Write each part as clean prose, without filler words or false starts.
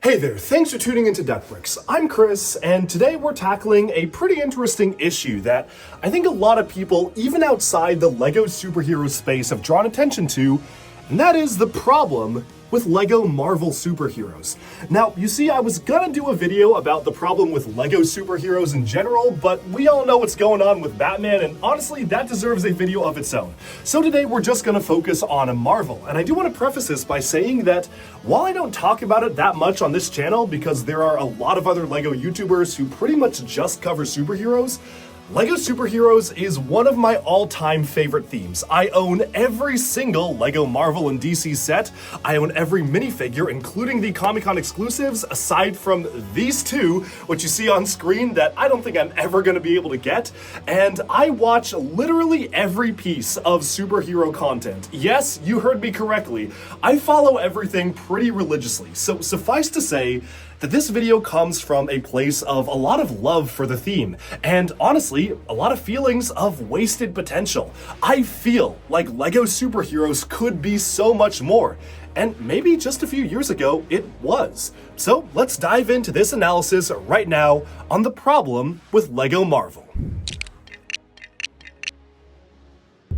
Hey there, thanks for tuning into Deathbricks. I'm Chris, and today we're tackling a pretty interesting issue that I think a lot of people, even outside the LEGO superhero space, have drawn attention to, and that is the problem with LEGO Marvel superheroes. Now, you see, I was gonna do a video about the problem with LEGO superheroes in general, but we all know what's going on with Batman, and honestly, that deserves a video of its own. So today we're just gonna focus on Marvel, and I do want to preface this by saying that while I don't talk about it that much on this channel, because there are a lot of other LEGO YouTubers who pretty much just cover superheroes, LEGO Superheroes is one of my all-time favorite themes. I own every single LEGO Marvel and DC set. I own every minifigure, including the Comic-Con exclusives, aside from these two, which you see on screen that I don't think I'm ever going to be able to get. And I watch literally every piece of superhero content. Yes, you heard me correctly. I follow everything pretty religiously. So suffice to say that this video comes from a place of a lot of love for the theme, and honestly, a lot of feelings of wasted potential. I feel like LEGO superheroes could be so much more, and maybe just a few years ago it was. So let's dive into this analysis right now on the problem with LEGO Marvel.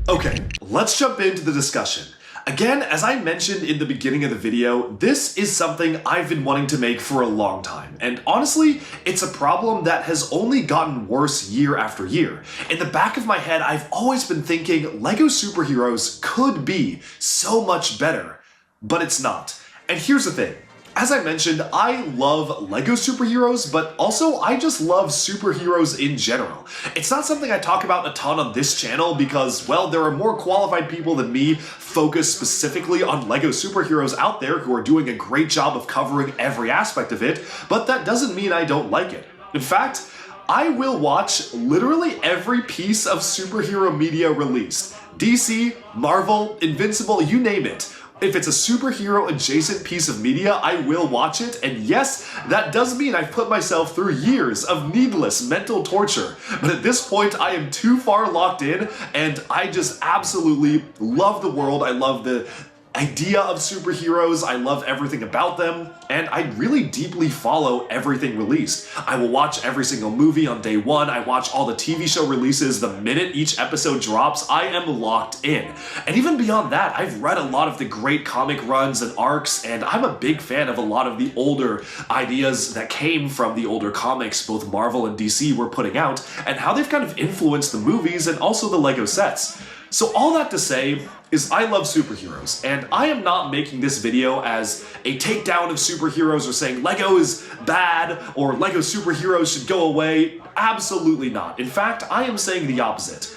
Okay, let's jump into the discussion. Again, as I mentioned in the beginning of the video, this is something I've been wanting to make for a long time. And honestly, it's a problem that has only gotten worse year after year. In the back of my head, I've always been thinking LEGO superheroes could be so much better, but it's not. And here's the thing. As I mentioned, I love LEGO superheroes, but also I just love superheroes in general. It's not something I talk about a ton on this channel because, well, there are more qualified people than me focused specifically on LEGO superheroes out there who are doing a great job of covering every aspect of it, but that doesn't mean I don't like it. In fact, I will watch literally every piece of superhero media released. DC, Marvel, Invincible, you name it. If it's a superhero adjacent piece of media, I will watch it, and yes, that does mean I've put myself through years of needless mental torture, but at this point I am too far locked in, and I just absolutely love the world. I love the idea of superheroes, I love everything about them, and I really deeply follow everything released. I will watch every single movie on day one, I watch all the TV show releases the minute each episode drops. I am locked in. And even beyond that, I've read a lot of the great comic runs and arcs, and I'm a big fan of a lot of the older ideas that came from the older comics both Marvel and DC were putting out, and how they've kind of influenced the movies and also the LEGO sets. So all that to say is I love superheroes, and I am not making this video as a takedown of superheroes or saying LEGO is bad or LEGO superheroes should go away. Absolutely not. In fact, I am saying the opposite.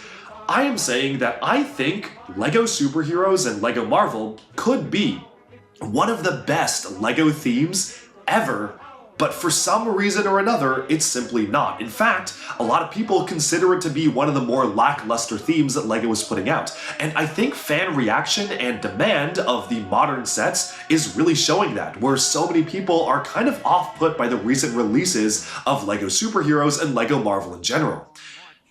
I am saying that I think LEGO superheroes and LEGO Marvel could be one of the best LEGO themes ever, but for some reason or another, it's simply not. In fact, a lot of people consider it to be one of the more lackluster themes that LEGO is putting out. And I think fan reaction and demand of the modern sets is really showing that, where so many people are kind of off-put by the recent releases of LEGO superheroes and LEGO Marvel in general.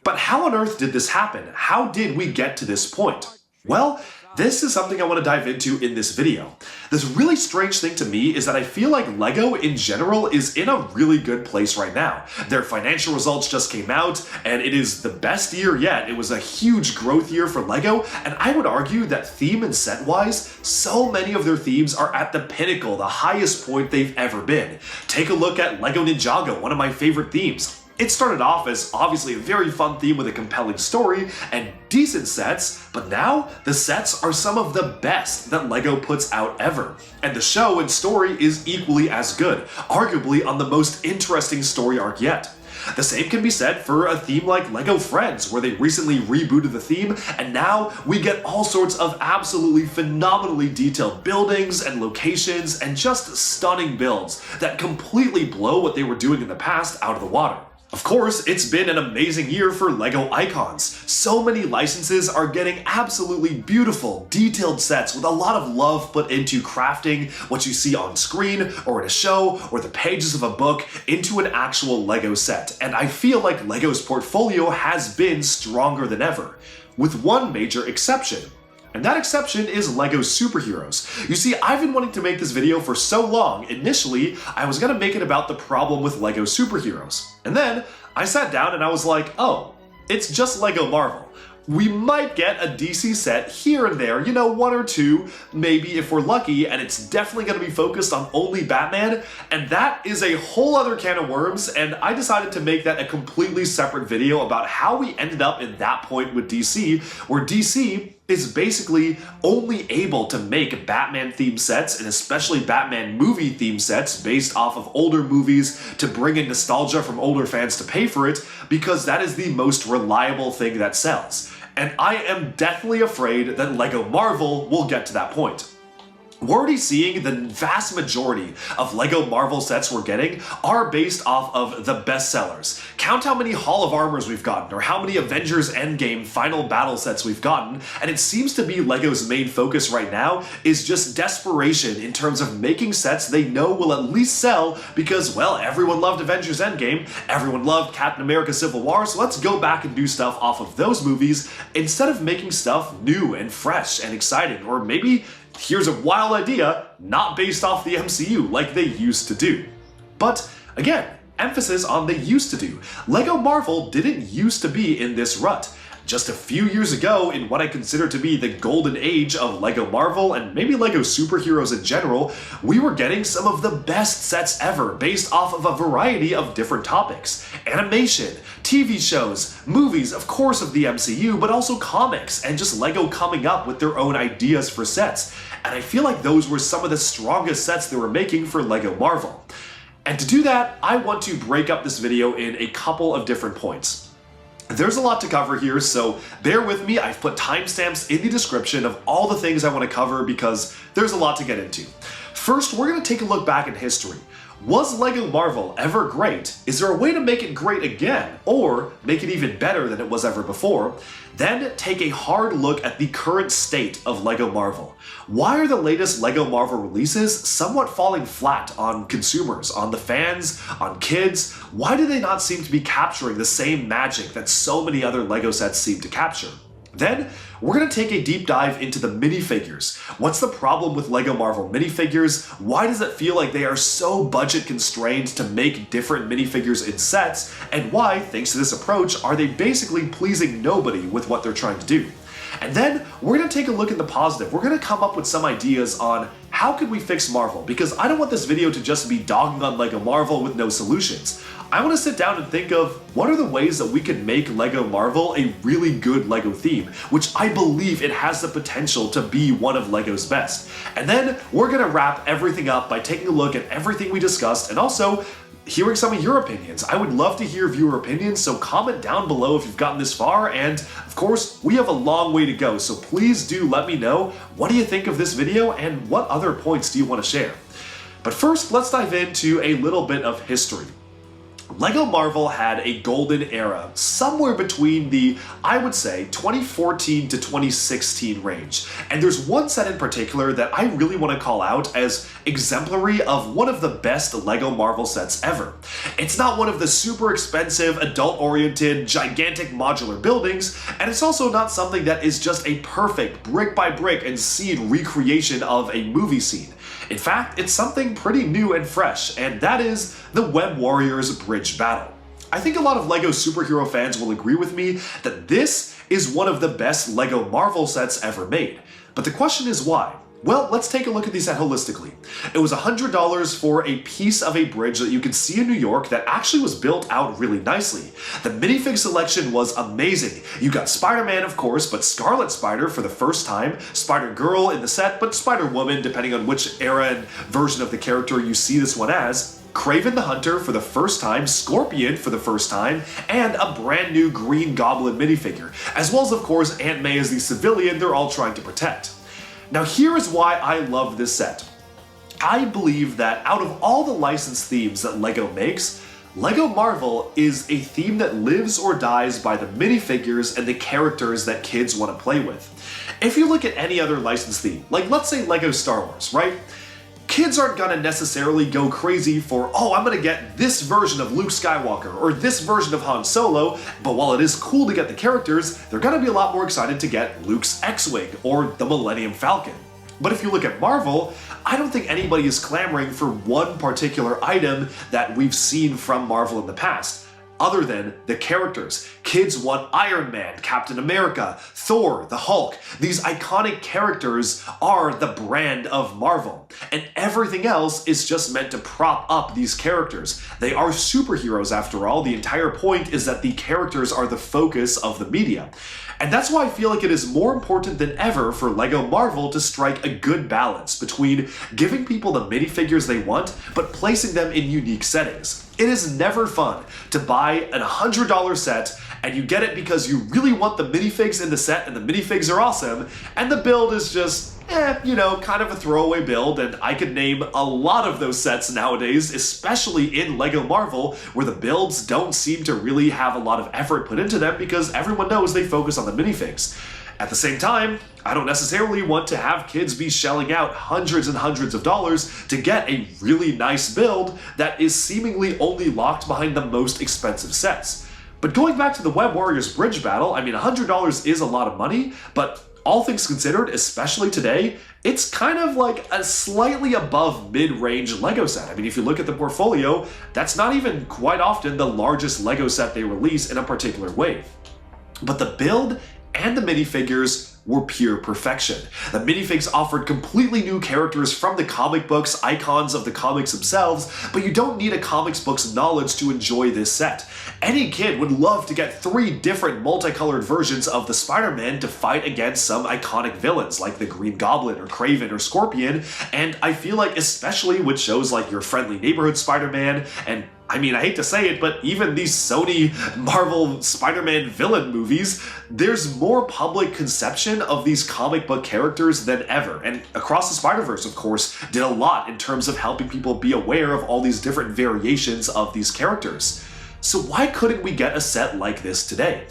But how on earth did this happen? How did we get to this point? Well, this is something I want to dive into in this video. This really strange thing to me is that I feel like LEGO in general is in a really good place right now. Their financial results just came out, and it is the best year yet. It was a huge growth year for LEGO, and I would argue that theme and set-wise, so many of their themes are at the pinnacle, the highest point they've ever been. Take a look at LEGO Ninjago, one of my favorite themes. It started off as obviously a very fun theme with a compelling story and decent sets, but now the sets are some of the best that LEGO puts out ever. And the show and story is equally as good, arguably on the most interesting story arc yet. The same can be said for a theme like LEGO Friends, where they recently rebooted the theme, and now we get all sorts of absolutely phenomenally detailed buildings and locations and just stunning builds that completely blow what they were doing in the past out of the water. Of course, it's been an amazing year for LEGO Icons. So many licenses are getting absolutely beautiful, detailed sets with a lot of love put into crafting what you see on screen or in a show or the pages of a book into an actual LEGO set. And I feel like LEGO's portfolio has been stronger than ever, with one major exception. and that exception is LEGO superheroes. You see, I've been wanting to make this video for so long. Initially, I was gonna make it about the problem with LEGO superheroes. And then, I sat down and I was like, oh, it's just LEGO Marvel. We might get a DC set here and there, you know, one or two, maybe if we're lucky, and it's definitely going to be focused on only Batman, and that is a whole other can of worms, and I decided to make that a completely separate video about how we ended up in that point with DC, where DC is basically only able to make Batman-themed sets, and especially Batman movie-themed sets based off of older movies to bring in nostalgia from older fans to pay for it, because that is the most reliable thing that sells. And I am deathly afraid that LEGO Marvel will get to that point. We're already seeing the vast majority of LEGO Marvel sets we're getting are based off of the bestsellers. Count how many Hall of Armors we've gotten, or how many Avengers Endgame Final Battle sets we've gotten, and it seems to be LEGO's main focus right now is just desperation in terms of making sets they know will at least sell because, well, everyone loved Avengers Endgame, everyone loved Captain America Civil War, so let's go back and do stuff off of those movies instead of making stuff new and fresh and exciting, or maybe here's a wild idea, not based off the MCU like they used to do. But again, emphasis on they used to do. LEGO Marvel didn't used to be in this rut. Just a few years ago, in what I consider to be the golden age of LEGO Marvel and maybe LEGO superheroes in general, we were getting some of the best sets ever based off of a variety of different topics. Animation, TV shows, movies, of course of the MCU, but also comics, and just LEGO coming up with their own ideas for sets. And I feel like those were some of the strongest sets they were making for LEGO Marvel. And to do that, I want to break up this video in a couple of different points. There's a lot to cover here, so bear with me. I've put timestamps in the description of all the things I want to cover because there's a lot to get into. First, we're going to take a look back in history. Was LEGO Marvel ever great? Is there a way to make it great again, or make it even better than it was ever before? Then take a hard look at the current state of LEGO Marvel. Why are the latest LEGO Marvel releases somewhat falling flat on consumers, on the fans, on kids? Why do they not seem to be capturing the same magic that so many other LEGO sets seem to capture? Then, we're going to take a deep dive into the minifigures. What's the problem with LEGO Marvel minifigures? Why does it feel like they are so budget constrained to make different minifigures in sets? And why, thanks to this approach, are they basically pleasing nobody with what they're trying to do? And then, we're going to take a look at the positive. We're going to come up with some ideas on how could we fix Marvel, because I don't want this video to just be dogging on LEGO Marvel with no solutions. I want to sit down and think of what are the ways that we can make LEGO Marvel a really good LEGO theme, which I believe it has the potential to be one of LEGO's best. And then we're going to wrap everything up by taking a look at everything we discussed and also hearing some of your opinions. I would love to hear viewer opinions, so comment down below if you've gotten this far, and of course, we have a long way to go, so please do let me know what do you think of this video and what other points do you want to share. But first, let's dive into a little bit of history. LEGO Marvel had a golden era somewhere between the, I would say, 2014 to 2016 range. And there's one set in particular that I really want to call out as exemplary of one of the best LEGO Marvel sets ever. It's not one of the super expensive, adult-oriented, gigantic modular buildings, and it's also not something that is just a perfect brick-by-brick and scene recreation of a movie scene. In fact, it's something pretty new and fresh, and that is the Web Warriors Bridge Battle. I think a lot of LEGO superhero fans will agree with me that this is one of the best LEGO Marvel sets ever made. But the question is why? Well, let's take a look at the set holistically. It was $100 for a piece of a bridge that you can see in New York that actually was built out really nicely. The minifig selection was amazing. You got Spider-Man, of course, but Scarlet Spider for the first time, Spider-Girl in the set, but Spider-Woman, depending on which era and version of the character you see this one as, Kraven the Hunter for the first time, Scorpion for the first time, and a brand new Green Goblin minifigure, as well as, of course, Aunt May as the civilian they're all trying to protect. Now here is why I love this set. I believe that out of all the licensed themes that LEGO makes, LEGO Marvel is a theme that lives or dies by the minifigures and the characters that kids want to play with. If you look at any other licensed theme, like let's say LEGO Star Wars, right? Kids aren't gonna necessarily go crazy for, oh, I'm gonna get this version of Luke Skywalker or this version of Han Solo, but while it is cool to get the characters, they're gonna be a lot more excited to get Luke's X-Wing or the Millennium Falcon. But if you look at Marvel, I don't think anybody is clamoring for one particular item that we've seen from Marvel in the past, other than the characters. Kids want Iron Man, Captain America, Thor, the Hulk. These iconic characters are the brand of Marvel, and everything else is just meant to prop up these characters. They are superheroes after all. The entire point is that the characters are the focus of the media. And that's why I feel like it is more important than ever for LEGO Marvel to strike a good balance between giving people the minifigures they want, but placing them in unique settings. It is never fun to buy an $100 set and you get it because you really want the minifigs in the set and the minifigs are awesome, and the build is just, kind of a throwaway build. And I could name a lot of those sets nowadays, especially in LEGO Marvel, where the builds don't seem to really have a lot of effort put into them because everyone knows they focus on the minifigs. At the same time, I don't necessarily want to have kids be shelling out hundreds and hundreds of dollars to get a really nice build that is seemingly only locked behind the most expensive sets. But going back to the Web Warriors Bridge Battle, I mean, $100 is a lot of money, but all things considered, especially today, it's kind of like a slightly above mid-range LEGO set. I mean, if you look at the portfolio, that's not even quite often the largest LEGO set they release in a particular wave. But the build and the minifigures were pure perfection. The minifigs offered completely new characters from the comic books, icons of the comics themselves, but you don't need a comics book's knowledge to enjoy this set. Any kid would love to get 3 different multicolored versions of the Spider-Man to fight against some iconic villains like the Green Goblin or Kraven or Scorpion, and I feel like especially with shows like Your Friendly Neighborhood Spider-Man, and I mean, I hate to say it, but even these Sony Marvel Spider-Man villain movies, there's more public conception of these comic book characters than ever. And Across the Spider-Verse, of course, did a lot in terms of helping people be aware of all these different variations of these characters. So why couldn't we get a set like this today?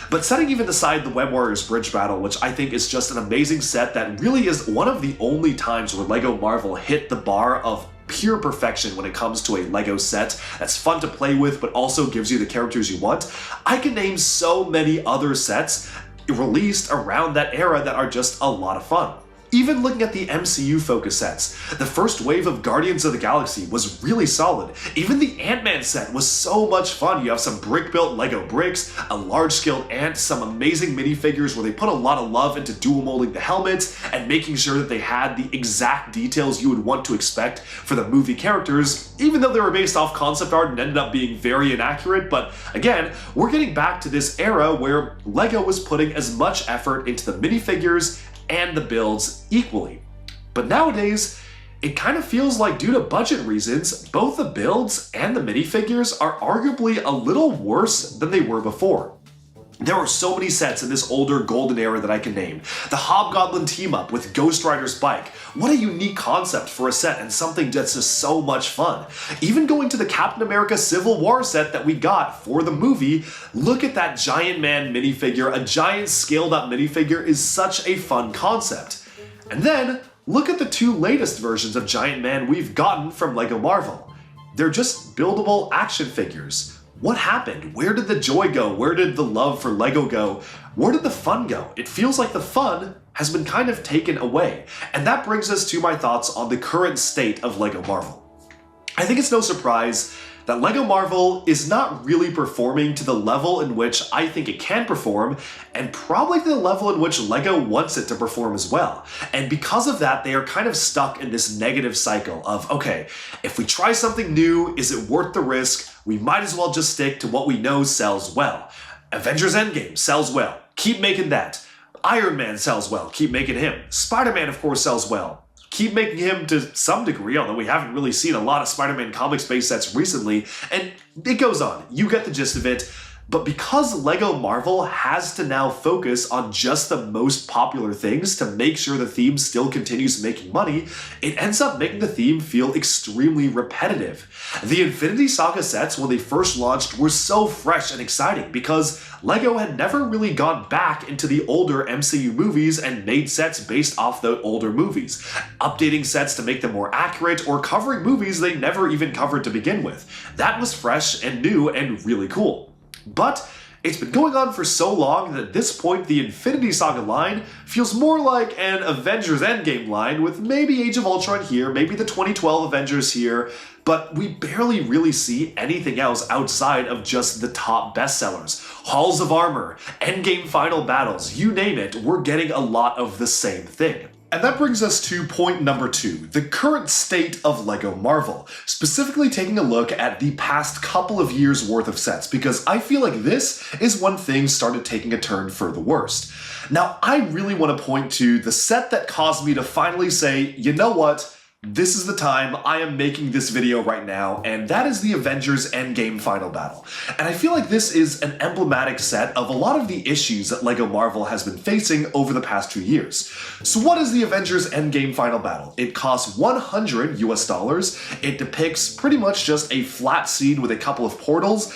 But setting even aside the Web Warriors Bridge Battle, which I think is just an amazing set that really is one of the only times where LEGO Marvel hit the bar of pure perfection when it comes to a LEGO set that's fun to play with but also gives you the characters you want, I can name so many other sets released around that era that are just a lot of fun. Even looking at the MCU focus sets, the first wave of Guardians of the Galaxy was really solid. Even the Ant-Man set was so much fun. You have some brick-built LEGO bricks, a large-scaled ant, some amazing minifigures where they put a lot of love into dual molding the helmets and making sure that they had the exact details you would want to expect for the movie characters, even though they were based off concept art and ended up being very inaccurate. But again, we're getting back to this era where LEGO was putting as much effort into the minifigures and the builds equally. But nowadays, it kind of feels like due to budget reasons, both the builds and the minifigures are arguably a little worse than they were before. There are so many sets in this older golden era that I can name. The Hobgoblin team-up with Ghost Rider's bike. What a unique concept for a set and something that's just so much fun. Even going to the Captain America Civil War set that we got for the movie, look at that Giant Man minifigure. A giant scaled-up minifigure is such a fun concept. And then, look at the 2 latest versions of Giant Man we've gotten from LEGO Marvel. They're just buildable action figures. What happened? Where did the joy go? Where did the love for LEGO go? Where did the fun go? It feels like the fun has been kind of taken away. And that brings us to my thoughts on the current state of LEGO Marvel. I think it's no surprise that LEGO Marvel is not really performing to the level in which I think it can perform, and probably to the level in which LEGO wants it to perform as well. And because of that, they are kind of stuck in this negative cycle of, okay, if we try something new, is it worth the risk? We might as well just stick to what we know sells well. Avengers Endgame sells well. Keep making that. Iron Man sells well. Keep making him. Spider-Man, of course, sells well. Keep making him to some degree, although we haven't really seen a lot of Spider-Man comics-based sets recently, and it goes on. You get the gist of it. But because LEGO Marvel has to now focus on just the most popular things to make sure the theme still continues making money, it ends up making the theme feel extremely repetitive. The Infinity Saga sets when they first launched were so fresh and exciting because LEGO had never really gone back into the older MCU movies and made sets based off the older movies, updating sets to make them more accurate or covering movies they never even covered to begin with. That was fresh and new and really cool. But it's been going on for so long that at this point the Infinity Saga line feels more like an Avengers Endgame line with maybe Age of Ultron here, maybe the 2012 Avengers here, but we barely really see anything else outside of just the top bestsellers. Halls of Armor, Endgame Final Battles, you name it, we're getting a lot of the same thing. And that brings us to point number 2, the current state of LEGO Marvel, specifically taking a look at the past couple of years worth of sets, because I feel like this is when things started taking a turn for the worst. Now, I really want to point to the set that caused me to finally say, you know what? This is the time, I am making this video right now, and that is the Avengers Endgame Final Battle. And I feel like this is an emblematic set of a lot of the issues that LEGO Marvel has been facing over the past 2 years. So what is the Avengers Endgame Final Battle? It costs $100 US. It depicts pretty much just a flat scene with a couple of portals,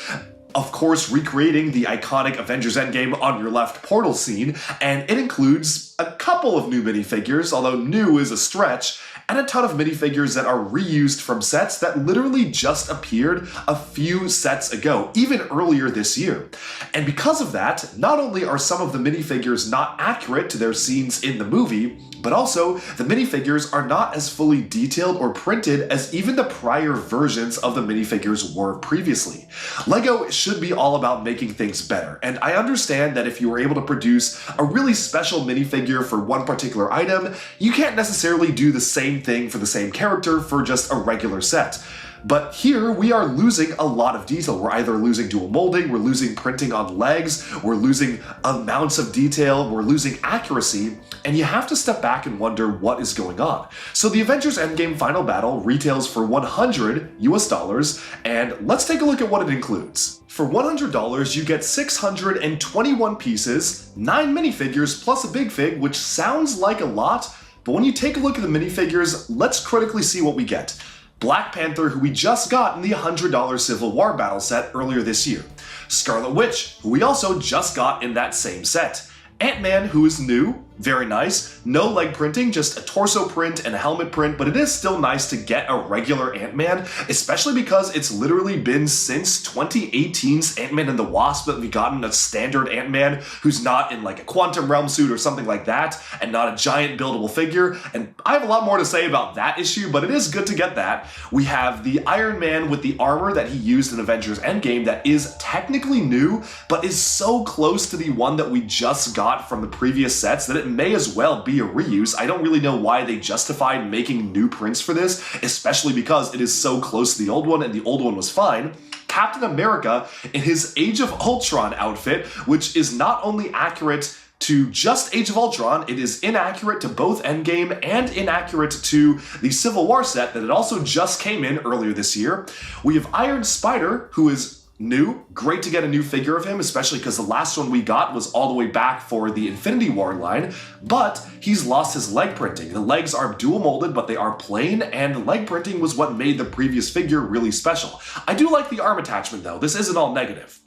of course recreating the iconic Avengers Endgame on your left portal scene, and it includes a couple of new minifigures, although new is a stretch, and a ton of minifigures that are reused from sets that literally just appeared a few sets ago, even earlier this year. And because of that, not only are some of the minifigures not accurate to their scenes in the movie, but also the minifigures are not as fully detailed or printed as even the prior versions of the minifigures were previously. LEGO should be all about making things better, and I understand that if you were able to produce a really special minifigure for one particular item, you can't necessarily do the same thing for the same character for just a regular set. But here we are losing a lot of detail. We're either losing dual molding, we're losing printing on legs, we're losing amounts of detail, we're losing accuracy, and you have to step back and wonder what is going on. So the Avengers Endgame Final Battle retails for $100 US, and let's take a look at what it includes. For $100, you get 621 pieces, 9 minifigures plus a big fig, which sounds like a lot, but when you take a look at the minifigures, let's critically see what we get. Black Panther, who we just got in the $100 Civil War battle set earlier this year. Scarlet Witch, who we also just got in that same set. Ant-Man, who is new, very nice. No leg printing, just a torso print and a helmet print, but it is still nice to get a regular Ant-Man, especially because it's literally been since 2018's Ant-Man and the Wasp that we've gotten a standard Ant-Man who's not in like a quantum realm suit or something like that, and not a giant buildable figure, and I have a lot more to say about that issue, but it is good to get that. We have the Iron Man with the armor that he used in Avengers Endgame that is technically new, but is so close to the one that we just got from the previous sets that it may as well be a reuse. I don't really know why they justified making new prints for this, especially because it is so close to the old one and the old one was fine. Captain America in his Age of Ultron outfit, which is not only accurate to just Age of Ultron, it is inaccurate to both Endgame and inaccurate to the Civil War set that it also just came in earlier this year. We have Iron Spider, who is new. Great to get a new figure of him, especially because the last one we got was all the way back for the Infinity War line, but he's lost his leg printing. The legs are dual molded, but they are plain, and the leg printing was what made the previous figure really special. I do like the arm attachment though. This isn't all negative.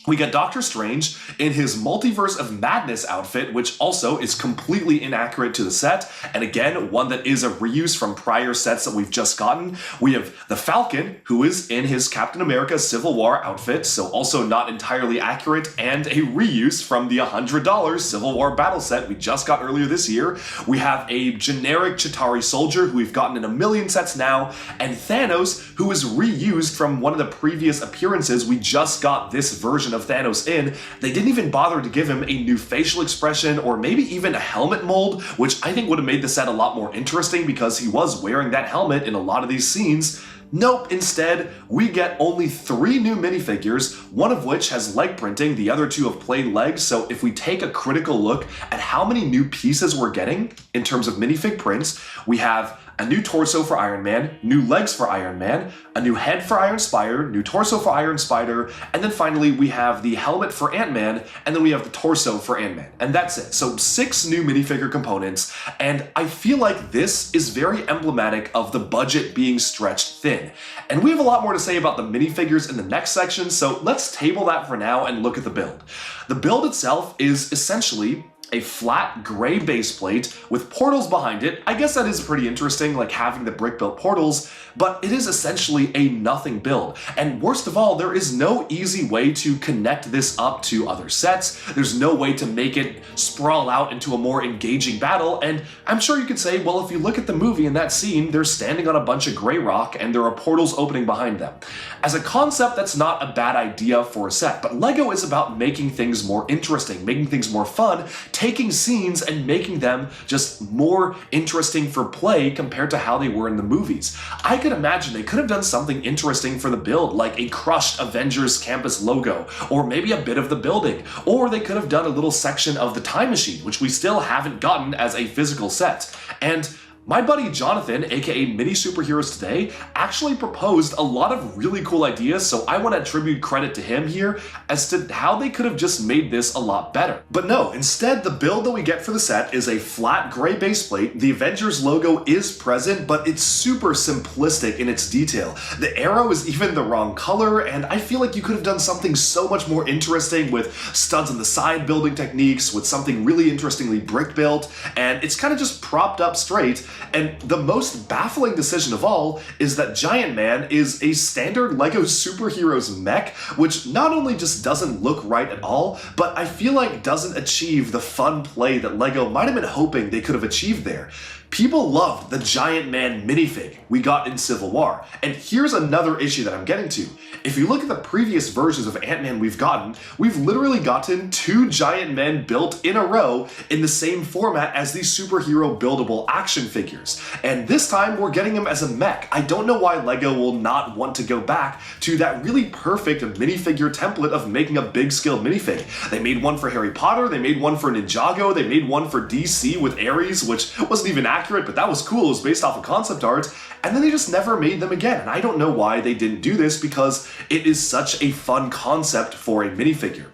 We get Doctor Strange in his Multiverse of Madness outfit, which also is completely inaccurate to the set, and again, one that is a reuse from prior sets that we've just gotten. We have the Falcon, who is in his Captain America Civil War outfit, so also not entirely accurate, and a reuse from the $100 Civil War battle set we just got earlier this year. We have a generic Chitauri soldier, who we've gotten in a million sets now, and Thanos, who is reused from one of the previous appearances we just got this version of Thanos in. They didn't even bother to give him a new facial expression or maybe even a helmet mold, which I think would have made the set a lot more interesting because he was wearing that helmet in a lot of these scenes. Nope, instead, we get only 3 new minifigures, one of which has leg printing, the other 2 have plain legs, so if we take a critical look at how many new pieces we're getting in terms of minifig prints, we have a new torso for Iron Man, new legs for Iron Man, a new head for Iron Spider, new torso for Iron Spider, and then finally we have the helmet for Ant-Man, and then we have the torso for Ant-Man. And that's it. So 6 new minifigure components, and I feel like this is very emblematic of the budget being stretched thin. And we have a lot more to say about the minifigures in the next section, so let's table that for now and look at the build. The build itself is essentially a flat gray base plate with portals behind it. I guess that is pretty interesting, like having the brick-built portals, but it is essentially a nothing build. And worst of all, there is no easy way to connect this up to other sets. There's no way to make it sprawl out into a more engaging battle, and I'm sure you could say, well, if you look at the movie in that scene, they're standing on a bunch of gray rock and there are portals opening behind them. As a concept, that's not a bad idea for a set, but LEGO is about making things more interesting, making things more fun, taking scenes and making them just more interesting for play compared to how they were in the movies. I could imagine they could have done something interesting for the build, like a crushed Avengers campus logo, or maybe a bit of the building, or they could have done a little section of the time machine, which we still haven't gotten as a physical set. And my buddy Jonathan, aka Mini Superheroes Today, actually proposed a lot of really cool ideas, so I want to attribute credit to him here as to how they could have just made this a lot better. But no, instead the build that we get for the set is a flat gray base plate. The Avengers logo is present, but it's super simplistic in its detail. The arrow is even the wrong color, and I feel like you could have done something so much more interesting with studs on the side building techniques, with something really interestingly brick built, and it's kind of just propped up straight. And the most baffling decision of all is that Giant Man is a standard LEGO Superheroes mech, which not only just doesn't look right at all, but I feel like doesn't achieve the fun play that LEGO might have been hoping they could have achieved there. People loved the Giant Man minifig we got in Civil War, and here's another issue that I'm getting to. If you look at the previous versions of Ant-Man we've gotten, we've literally gotten 2 Giant Men built in a row in the same format as these superhero buildable action figures. And this time we're getting them as a mech. I don't know why LEGO will not want to go back to that really perfect minifigure template of making a big scale minifig. They made one for Harry Potter, they made one for Ninjago, they made one for DC with Ares, which wasn't even accurate, but that was cool. It was based off of concept art, and then they just never made them again. And I don't know why they didn't do this, because it is such a fun concept for a minifigure.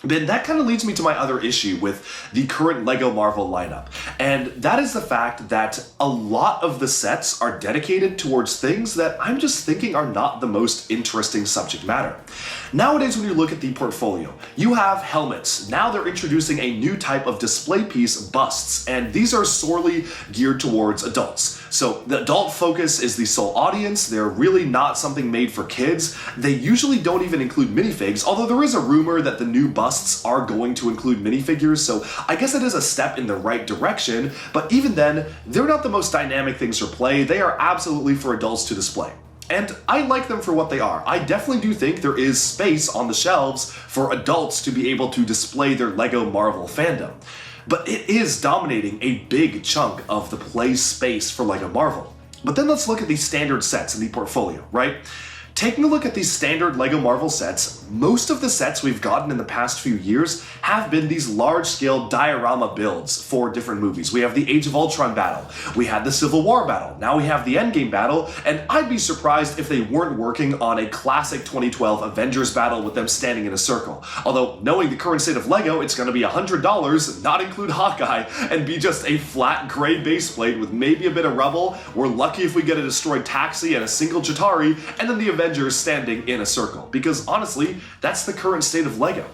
Then that kind of leads me to my other issue with the current LEGO Marvel lineup, and that is the fact that a lot of the sets are dedicated towards things that I'm just thinking are not the most interesting subject matter. Nowadays, when you look at the portfolio, you have helmets. Now they're introducing a new type of display piece, busts, and these are sorely geared towards adults. So the adult focus is the sole audience. They're really not something made for kids. They usually don't even include minifigs, although there is a rumor that the new busts are going to include minifigures, so I guess it is a step in the right direction, but even then, they're not the most dynamic things for play. They are absolutely for adults to display. And I like them for what they are. I definitely do think there is space on the shelves for adults to be able to display their LEGO Marvel fandom. But it is dominating a big chunk of the play space for LEGO Marvel. But then let's look at these standard sets in the portfolio, right? Taking a look at these standard LEGO Marvel sets, most of the sets we've gotten in the past few years have been these large-scale diorama builds for different movies. We have the Age of Ultron battle, we had the Civil War battle, now we have the Endgame battle, and I'd be surprised if they weren't working on a classic 2012 Avengers battle with them standing in a circle. Although, knowing the current state of LEGO, it's going to be $100, not include Hawkeye, and be just a flat gray base plate with maybe a bit of rubble. We're lucky if we get a destroyed taxi and a single Chitauri, and then the Avengers standing in a circle, because honestly, that's the current state of LEGO.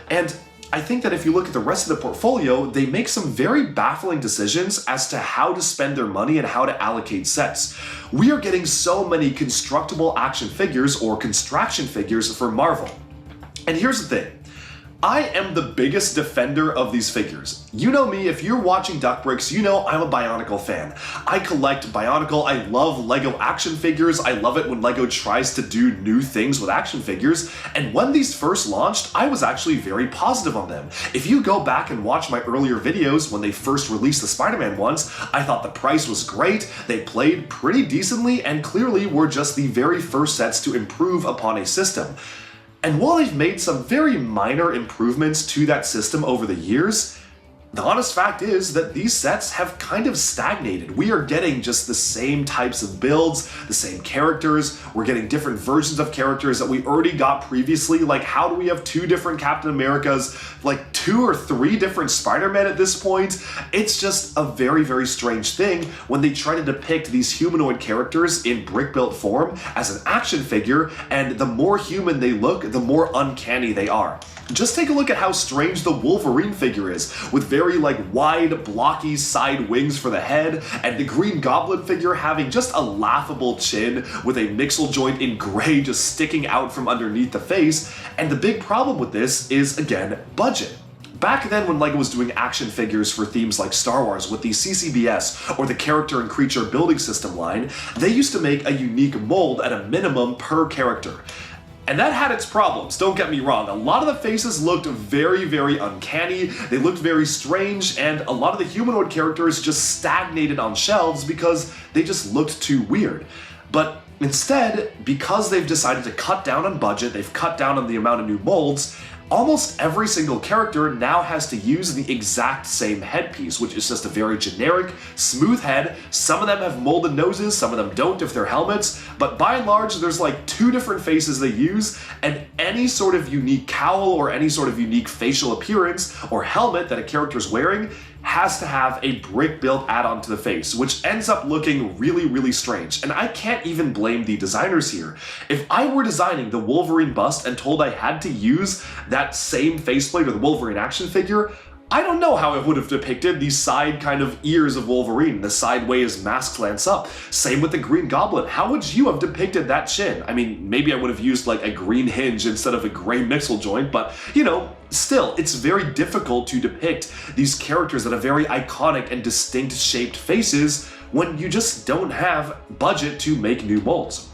And I think that if you look at the rest of the portfolio, they make some very baffling decisions as to how to spend their money and how to allocate sets. We are getting so many constructible action figures or construction figures for Marvel. And here's the thing. I am the biggest defender of these figures. You know me, if you're watching Duck Bricks, you know I'm a Bionicle fan. I collect Bionicle, I love LEGO action figures, I love it when LEGO tries to do new things with action figures, and when these first launched, I was actually very positive on them. If you go back and watch my earlier videos when they first released the Spider-Man ones, I thought the price was great, they played pretty decently, and clearly were just the very first sets to improve upon a system. And while they've made some very minor improvements to that system over the years, The honest fact is that these sets have kind of stagnated. We are getting just the same types of builds, the same characters, we're getting different versions of characters that we already got previously. Like, how do we have 2 different Captain Americas, like 2 or 3 different Spider-Man at this point? It's just a very, very strange thing when they try to depict these humanoid characters in brick-built form as an action figure, and the more human they look, the more uncanny they are. Just take a look at how strange the Wolverine figure is, with very wide, blocky side wings for the head, and the Green Goblin figure having just a laughable chin with a mixel joint in gray just sticking out from underneath the face. And the big problem with this is, again, budget. Back then when LEGO was doing action figures for themes like Star Wars with the CCBS or the Character and Creature Building System line, they used to make a unique mold at a minimum per character. And that had its problems, don't get me wrong. A lot of the faces looked very, very uncanny, they looked very strange, and a lot of the humanoid characters just stagnated on shelves because they just looked too weird. But instead, because they've decided to cut down on budget, they've cut down on the amount of new molds, almost every single character now has to use the exact same headpiece, which is just a very generic, smooth head. Some of them have molded noses, some of them don't if they're helmets, but by and large there's 2 different faces they use, and any sort of unique cowl or any sort of unique facial appearance or helmet that a character's wearing has to have a brick-built add-on to the face, which ends up looking really, really strange. And I can't even blame the designers here. If I were designing the Wolverine bust and told I had to use that same faceplate or the Wolverine action figure, I don't know how I would have depicted the side kind of ears of Wolverine, the sideways mask glance up. Same with the Green Goblin. How would you have depicted that chin? I mean, maybe I would have used a green hinge instead of a gray mixel joint, but still, it's very difficult to depict these characters that have very iconic and distinct shaped faces when you just don't have budget to make new molds.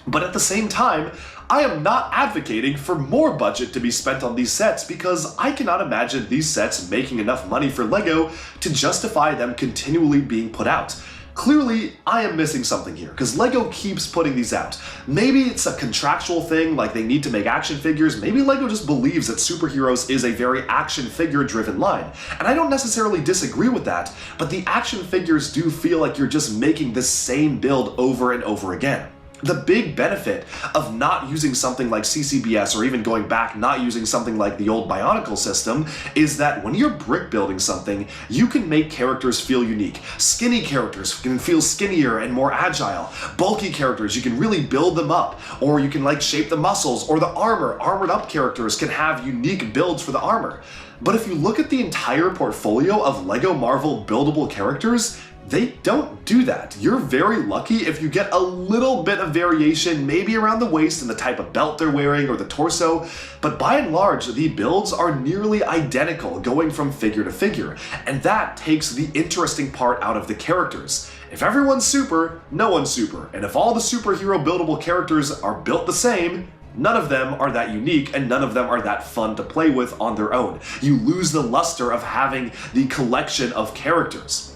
But at the same time, I am not advocating for more budget to be spent on these sets because I cannot imagine these sets making enough money for LEGO to justify them continually being put out. Clearly, I am missing something here, because LEGO keeps putting these out. Maybe it's a contractual thing, like they need to make action figures. Maybe LEGO just believes that superheroes is a very action figure-driven line. And I don't necessarily disagree with that, but the action figures do feel like you're just making the same build over and over again. The big benefit of not using something like CCBS, or even going back not using something like the old Bionicle system, is that when you're brick building something, you can make characters feel unique. Skinny characters can feel skinnier and more agile. Bulky characters, you can really build them up, or you can shape the muscles, or the armor. Armored up characters can have unique builds for the armor. But if you look at the entire portfolio of LEGO Marvel buildable characters, they don't do that. You're very lucky if you get a little bit of variation, maybe around the waist and the type of belt they're wearing or the torso, but by and large, the builds are nearly identical going from figure to figure, and that takes the interesting part out of the characters. If everyone's super, no one's super, and if all the superhero buildable characters are built the same, none of them are that unique, and none of them are that fun to play with on their own. You lose the luster of having the collection of characters.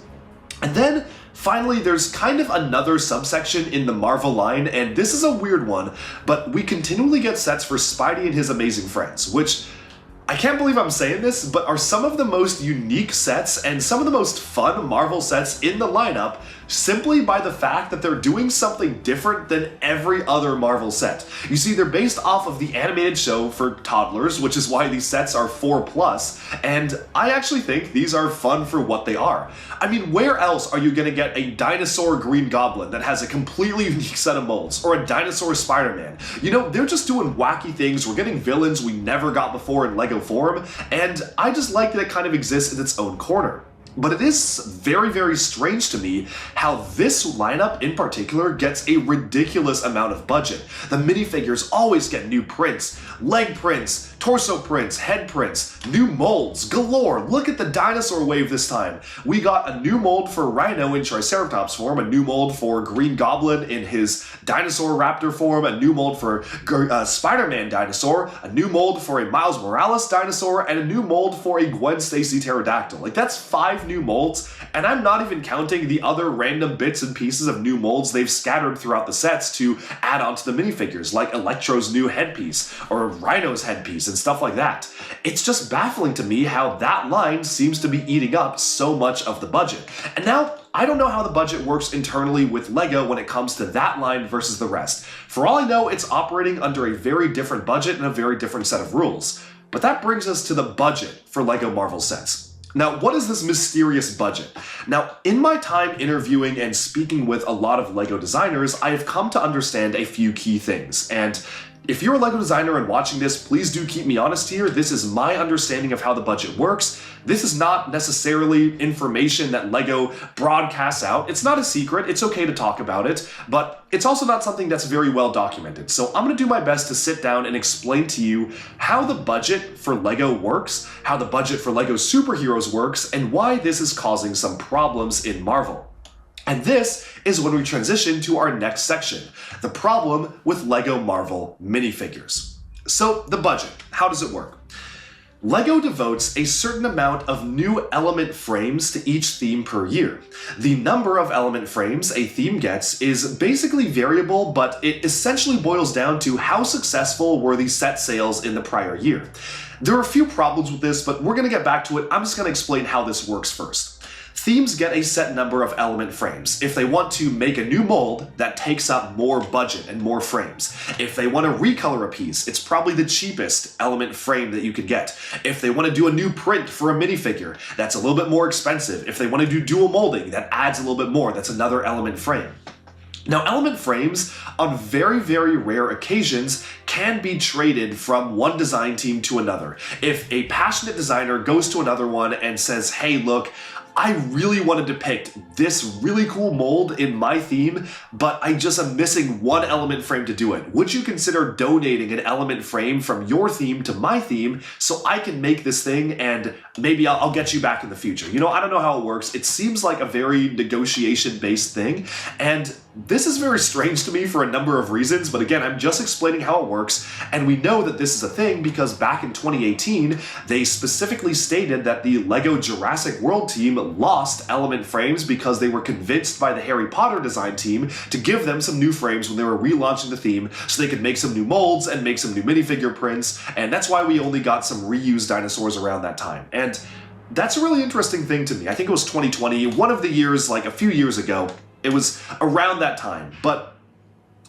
And then, finally, there's kind of another subsection in the Marvel line, and this is a weird one, but we continually get sets for Spidey and his amazing friends, which, I can't believe I'm saying this, but are some of the most unique sets and some of the most fun Marvel sets in the lineup, simply by the fact that they're doing something different than every other Marvel set. You see, they're based off of the animated show for toddlers, which is why these sets are 4+, and I actually think these are fun for what they are. I mean, where else are you gonna get a dinosaur Green Goblin that has a completely unique set of molds, or a dinosaur Spider-Man? They're just doing wacky things. We're getting villains we never got before in LEGO form, and I just like that it kind of exists in its own corner. But it is very, very strange to me how this lineup in particular gets a ridiculous amount of budget. The minifigures always get new prints, leg prints, torso prints, head prints, new molds galore. Look at the dinosaur wave this time. We got a new mold for Rhino in Triceratops form, a new mold for Green Goblin in his dinosaur raptor form, a new mold for Spider-Man dinosaur, a new mold for a Miles Morales dinosaur, and a new mold for a Gwen Stacy pterodactyl. That's 5 5 new molds, and I'm not even counting the other random bits and pieces of new molds they've scattered throughout the sets to add onto the minifigures, like Electro's new headpiece, or Rhino's headpiece, and stuff like that. It's just baffling to me how that line seems to be eating up so much of the budget. And now, I don't know how the budget works internally with LEGO when it comes to that line versus the rest. For all I know, it's operating under a very different budget and a very different set of rules. But that brings us to the budget for LEGO Marvel sets. Now, what is this mysterious budget? Now, in my time interviewing and speaking with a lot of LEGO designers, I have come to understand a few key things. And if you're a LEGO designer and watching this, please do keep me honest here. This is my understanding of how the budget works. This is not necessarily information that LEGO broadcasts out. It's not a secret, it's okay to talk about it, but it's also not something that's very well documented. So I'm gonna do my best to sit down and explain to you how the budget for LEGO works, how the budget for LEGO superheroes works, and why this is causing some problems in Marvel. And this is when we transition to our next section, the problem with LEGO Marvel minifigures. So the budget, how does it work? LEGO devotes a certain amount of new element frames to each theme per year. The number of element frames a theme gets is basically variable, but it essentially boils down to how successful were the set sales in the prior year. There are a few problems with this, but we're gonna get back to it. I'm just gonna explain how this works first. Themes get a set number of element frames. If they want to make a new mold, that takes up more budget and more frames. If they want to recolor a piece, it's probably the cheapest element frame that you could get. If they want to do a new print for a minifigure, that's a little bit more expensive. If they want to do dual molding, that adds a little bit more. That's another element frame. Now, element frames, on very, very rare occasions, can be traded from one design team to another. If a passionate designer goes to another one and says, hey, look, I really want to depict this really cool mold in my theme, but I just am missing one element frame to do it. Would you consider donating an element frame from your theme to my theme so I can make this thing and maybe I'll get you back in the future? You know, I don't know how it works. It seems like a very negotiation-based thing, and this is very strange to me for a number of reasons, but again, I'm just explaining how it works, and we know that this is a thing because back in 2018, they specifically stated that the LEGO Jurassic World team lost element frames because they were convinced by the Harry Potter design team to give them some new frames when they were relaunching the theme so they could make some new molds and make some new minifigure prints, and that's why we only got some reused dinosaurs around that time. And that's a really interesting thing to me. I think it was 2020, one of the years, like a few years ago. It was around that time, but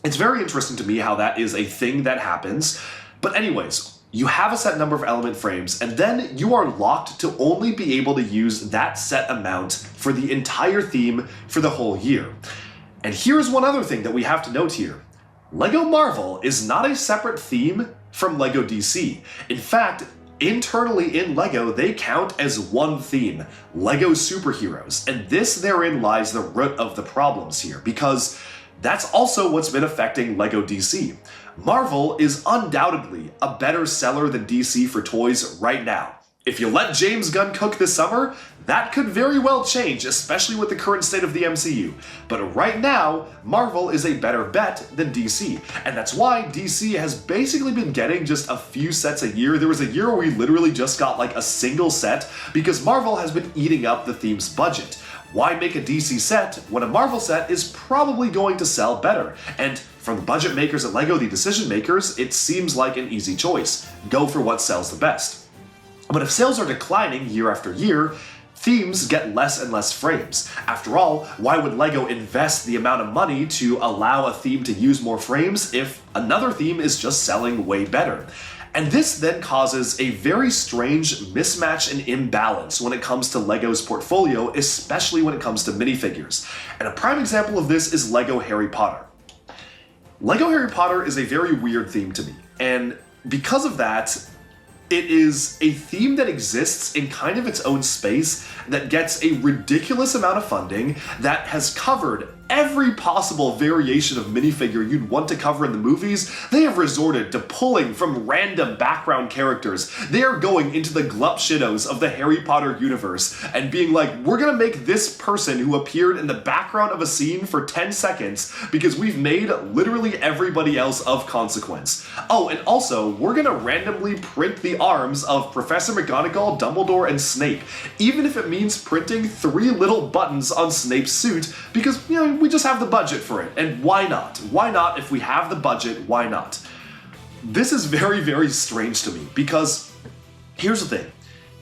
it's very interesting to me how that is a thing that happens. But anyways, you have a set number of element frames, and then you are locked to only be able to use that set amount for the entire theme for the whole year. And here's one other thing that we have to note here. LEGO Marvel is not a separate theme from LEGO DC. In fact, internally in LEGO, they count as one theme, LEGO Superheroes, and this therein lies the root of the problems here, because that's also what's been affecting LEGO DC. Marvel is undoubtedly a better seller than DC for toys right now. If you let James Gunn cook this summer, that could very well change, especially with the current state of the MCU. But right now, Marvel is a better bet than DC. And that's why DC has basically been getting just a few sets a year. There was a year where we literally just got like a single set because Marvel has been eating up the theme's budget. Why make a DC set when a Marvel set is probably going to sell better? And from the budget makers at LEGO, the decision makers, it seems like an easy choice. Go for what sells the best. But if sales are declining year after year, themes get less and less frames. After all, why would LEGO invest the amount of money to allow a theme to use more frames if another theme is just selling way better? And this then causes a very strange mismatch and imbalance when it comes to LEGO's portfolio, especially when it comes to minifigures. And a prime example of this is LEGO Harry Potter. LEGO Harry Potter is a very weird theme to me, and because of that, it is a theme that exists in kind of its own space that gets a ridiculous amount of funding, that has covered every possible variation of minifigure you'd want to cover in the movies, they have resorted to pulling from random background characters. They are going into the glupshinos of the Harry Potter universe and being like, we're gonna make this person who appeared in the background of a scene for 10 seconds because we've made literally everybody else of consequence. Oh, and also, we're gonna randomly print the arms of Professor McGonagall, Dumbledore, and Snape, even if it means printing 3 little buttons on Snape's suit, because, you know, we just have the budget for it, and why not? Why not? If we have the budget, why not? This is very, very strange to me, because here's the thing.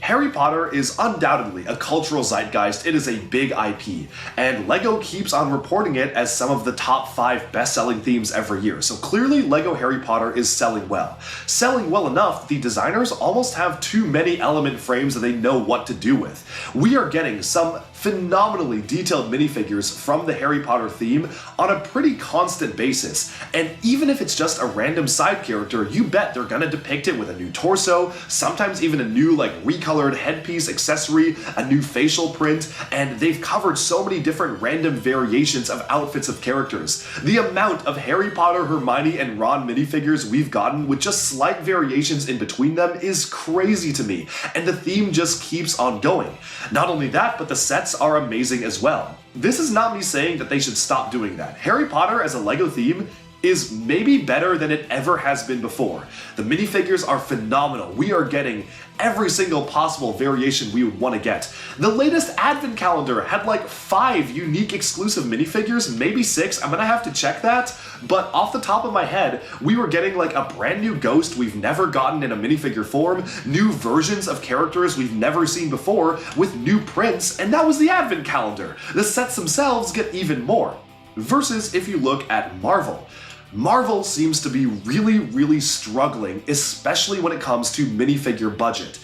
Harry Potter is undoubtedly a cultural zeitgeist. It is a big IP, and LEGO keeps on reporting it as some of the top 5 best-selling themes every year. So clearly LEGO Harry Potter is selling well. Selling well enough that the designers almost have too many element frames that they know what to do with. We are getting some phenomenally detailed minifigures from the Harry Potter theme on a pretty constant basis, and even if it's just a random side character, you bet they're gonna depict it with a new torso, sometimes even a new recolored headpiece accessory, a new facial print, and they've covered so many different random variations of outfits of characters. The amount of Harry Potter, Hermione, and Ron minifigures we've gotten with just slight variations in between them is crazy to me, and the theme just keeps on going. Not only that, but the sets are amazing as well. This is not me saying that they should stop doing that. Harry Potter as a LEGO theme is maybe better than it ever has been before. The minifigures are phenomenal. We are getting every single possible variation we would want to get. The latest advent calendar had 5 unique exclusive minifigures, maybe 6, I'm gonna have to check that, but off the top of my head, we were getting a brand new ghost we've never gotten in a minifigure form, new versions of characters we've never seen before, with new prints, and that was the advent calendar. The sets themselves get even more. Versus if you look at Marvel. Marvel seems to be really, really struggling, especially when it comes to minifigure budget.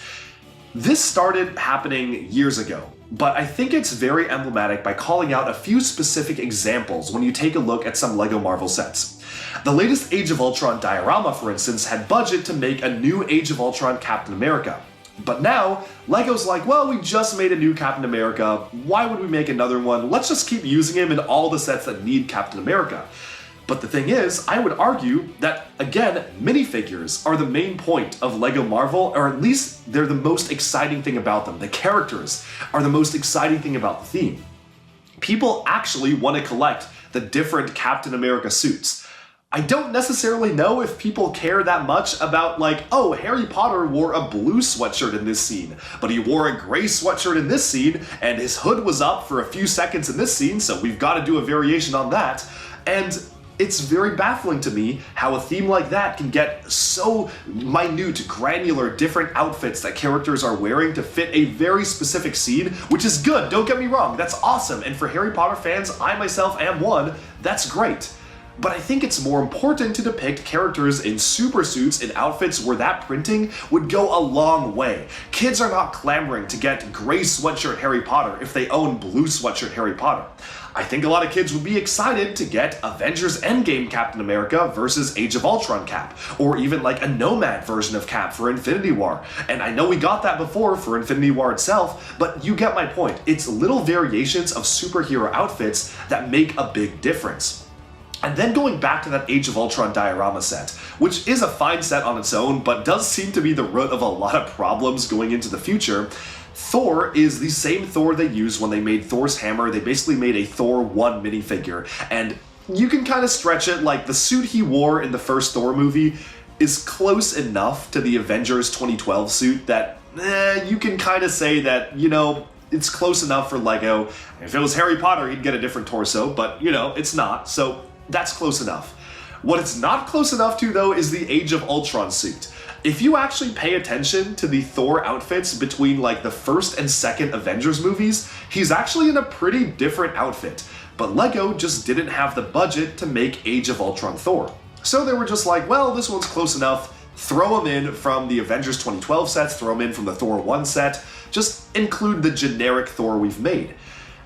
This started happening years ago, but I think it's very emblematic by calling out a few specific examples when you take a look at some LEGO Marvel sets. The latest Age of Ultron diorama, for instance, had budget to make a new Age of Ultron Captain America. But now, LEGO's like, well, we just made a new Captain America, why would we make another one? Let's just keep using him in all the sets that need Captain America. But the thing is, I would argue that, again, minifigures are the main point of LEGO Marvel, or at least they're the most exciting thing about them. The characters are the most exciting thing about the theme. People actually want to collect the different Captain America suits. I don't necessarily know if people care that much about oh, Harry Potter wore a blue sweatshirt in this scene, but he wore a gray sweatshirt in this scene, and his hood was up for a few seconds in this scene, so we've got to do a variation on that. And it's very baffling to me how a theme like that can get so minute, granular, different outfits that characters are wearing to fit a very specific scene, which is good, don't get me wrong, that's awesome, and for Harry Potter fans, I myself am one, that's great. But I think it's more important to depict characters in super suits in outfits where that printing would go a long way. Kids are not clamoring to get gray sweatshirt Harry Potter if they own blue sweatshirt Harry Potter. I think a lot of kids would be excited to get Avengers Endgame Captain America versus Age of Ultron Cap, or even a Nomad version of Cap for Infinity War. And I know we got that before for Infinity War itself, but you get my point. It's little variations of superhero outfits that make a big difference. And then going back to that Age of Ultron diorama set, which is a fine set on its own, but does seem to be the root of a lot of problems going into the future, Thor is the same Thor they used when they made Thor's hammer. They basically made a Thor 1 minifigure, and you can kind of stretch it, the suit he wore in the first Thor movie is close enough to the Avengers 2012 suit that you can kind of say that, it's close enough for LEGO. If it was Harry Potter, he'd get a different torso, but, it's not, so that's close enough. What it's not close enough to, though, is the Age of Ultron suit. If you actually pay attention to the Thor outfits between the first and second Avengers movies, he's actually in a pretty different outfit. But LEGO just didn't have the budget to make Age of Ultron Thor. So they were just well, this one's close enough, throw him in from the Avengers 2012 sets, throw him in from the Thor 1 set, just include the generic Thor we've made.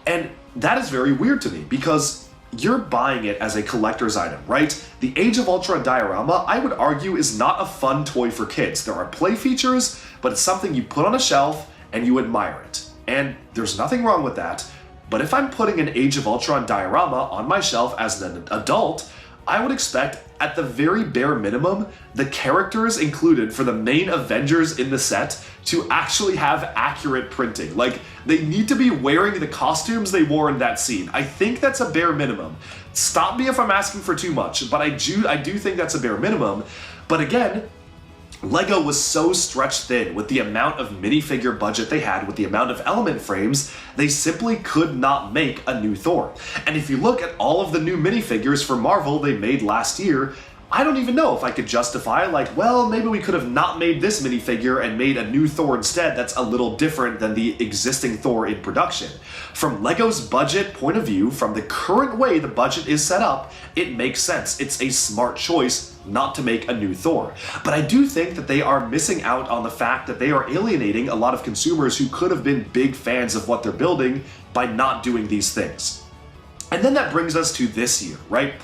And that is very weird to me, because you're buying it as a collector's item, right? The Age of Ultron diorama, I would argue, is not a fun toy for kids. There are play features, but it's something you put on a shelf and you admire it. And there's nothing wrong with that. But if I'm putting an Age of Ultron diorama on my shelf as an adult, I would expect, at the very bare minimum, the characters included for the main Avengers in the set to actually have accurate printing. Like, they need to be wearing the costumes they wore in that scene. I think that's a bare minimum. Stop me if I'm asking for too much, but I do think that's a bare minimum. But again, LEGO was so stretched thin with the amount of minifigure budget they had, with the amount of element frames, they simply could not make a new Thor. And if you look at all of the new minifigures for Marvel they made last year, I don't even know if I could justify, like, well, maybe we could have not made this minifigure and made a new Thor instead that's a little different than the existing Thor in production. From LEGO's budget point of view, from the current way the budget is set up, it makes sense. It's a smart choice not to make a new Thor. But I do think that they are missing out on the fact that they are alienating a lot of consumers who could have been big fans of what they're building by not doing these things. And then that brings us to this year, right?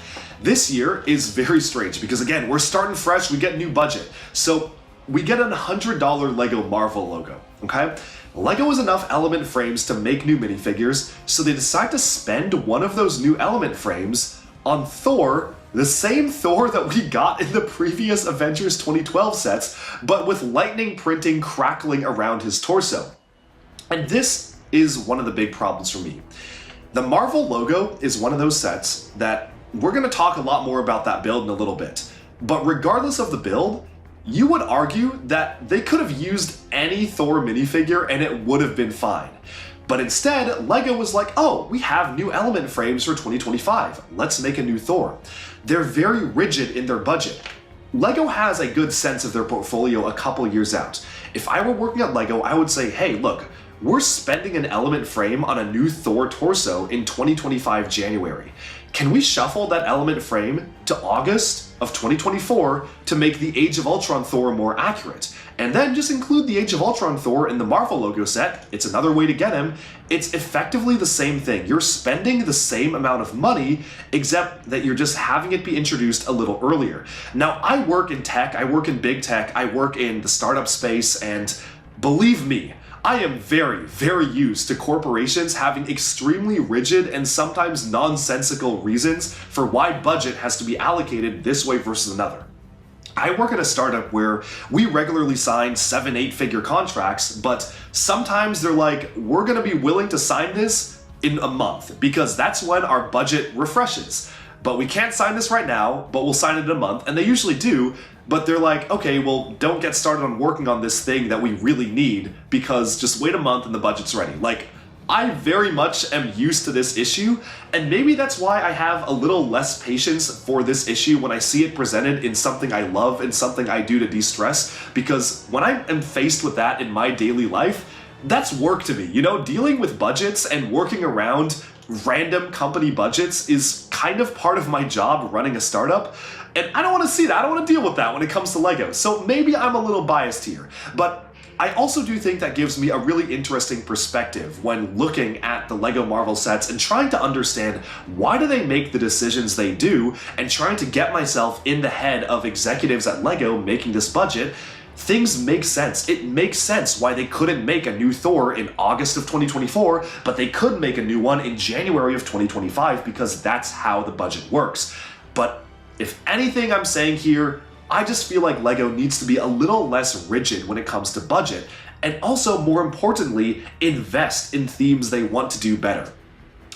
This year is very strange because, again, we're starting fresh, we get new budget. So we get an $100 LEGO Marvel logo, okay? LEGO has enough element frames to make new minifigures, so they decide to spend one of those new element frames on Thor, the same Thor that we got in the previous Avengers 2012 sets, but with lightning printing crackling around his torso. And this is one of the big problems for me. The Marvel logo is one of those sets that we're going to talk a lot more about that build in a little bit. But regardless of the build, you would argue that they could have used any Thor minifigure and it would have been fine. But instead, LEGO was like, oh, we have new element frames for 2025. Let's make a new Thor. They're very rigid in their budget. LEGO has a good sense of their portfolio a couple years out. If I were working at LEGO, I would say, hey, look, we're spending an element frame on a new Thor torso in 2025 January. Can we shuffle that element frame to August of 2024 to make the Age of Ultron Thor more accurate? And then just include the Age of Ultron Thor in the Marvel logo set. It's another way to get him. It's effectively the same thing. You're spending the same amount of money, except that you're just having it be introduced a little earlier. Now, I work in tech, I work in big tech, I work in the startup space, and believe me, I am very, very used to corporations having extremely rigid and sometimes nonsensical reasons for why budget has to be allocated this way versus another. I work at a startup where we regularly sign 7-8 figure contracts, but sometimes they're like, we're gonna be willing to sign this in a month because that's when our budget refreshes. But we can't sign this right now, but we'll sign it in a month, and they usually do. But they're like, okay, well, don't get started on working on this thing that we really need because just wait a month and the budget's ready. Like, I very much am used to this issue, and maybe that's why I have a little less patience for this issue when I see it presented in something I love and something I do to de-stress, because when I am faced with that in my daily life, that's work to me. You know, dealing with budgets and working around random company budgets is kind of part of my job running a startup. And I don't want to see that. I don't want to deal with that when it comes to LEGO. So maybe I'm a little biased here. But I also do think that gives me a really interesting perspective when looking at the LEGO Marvel sets and trying to understand why do they make the decisions they do, and trying to get myself in the head of executives at LEGO making this budget. Things make sense. It makes sense why they couldn't make a new Thor in August of 2024, but they could make a new one in January of 2025 because that's how the budget works. But if anything I'm saying here, I just feel like LEGO needs to be a little less rigid when it comes to budget, and also, more importantly, invest in themes they want to do better.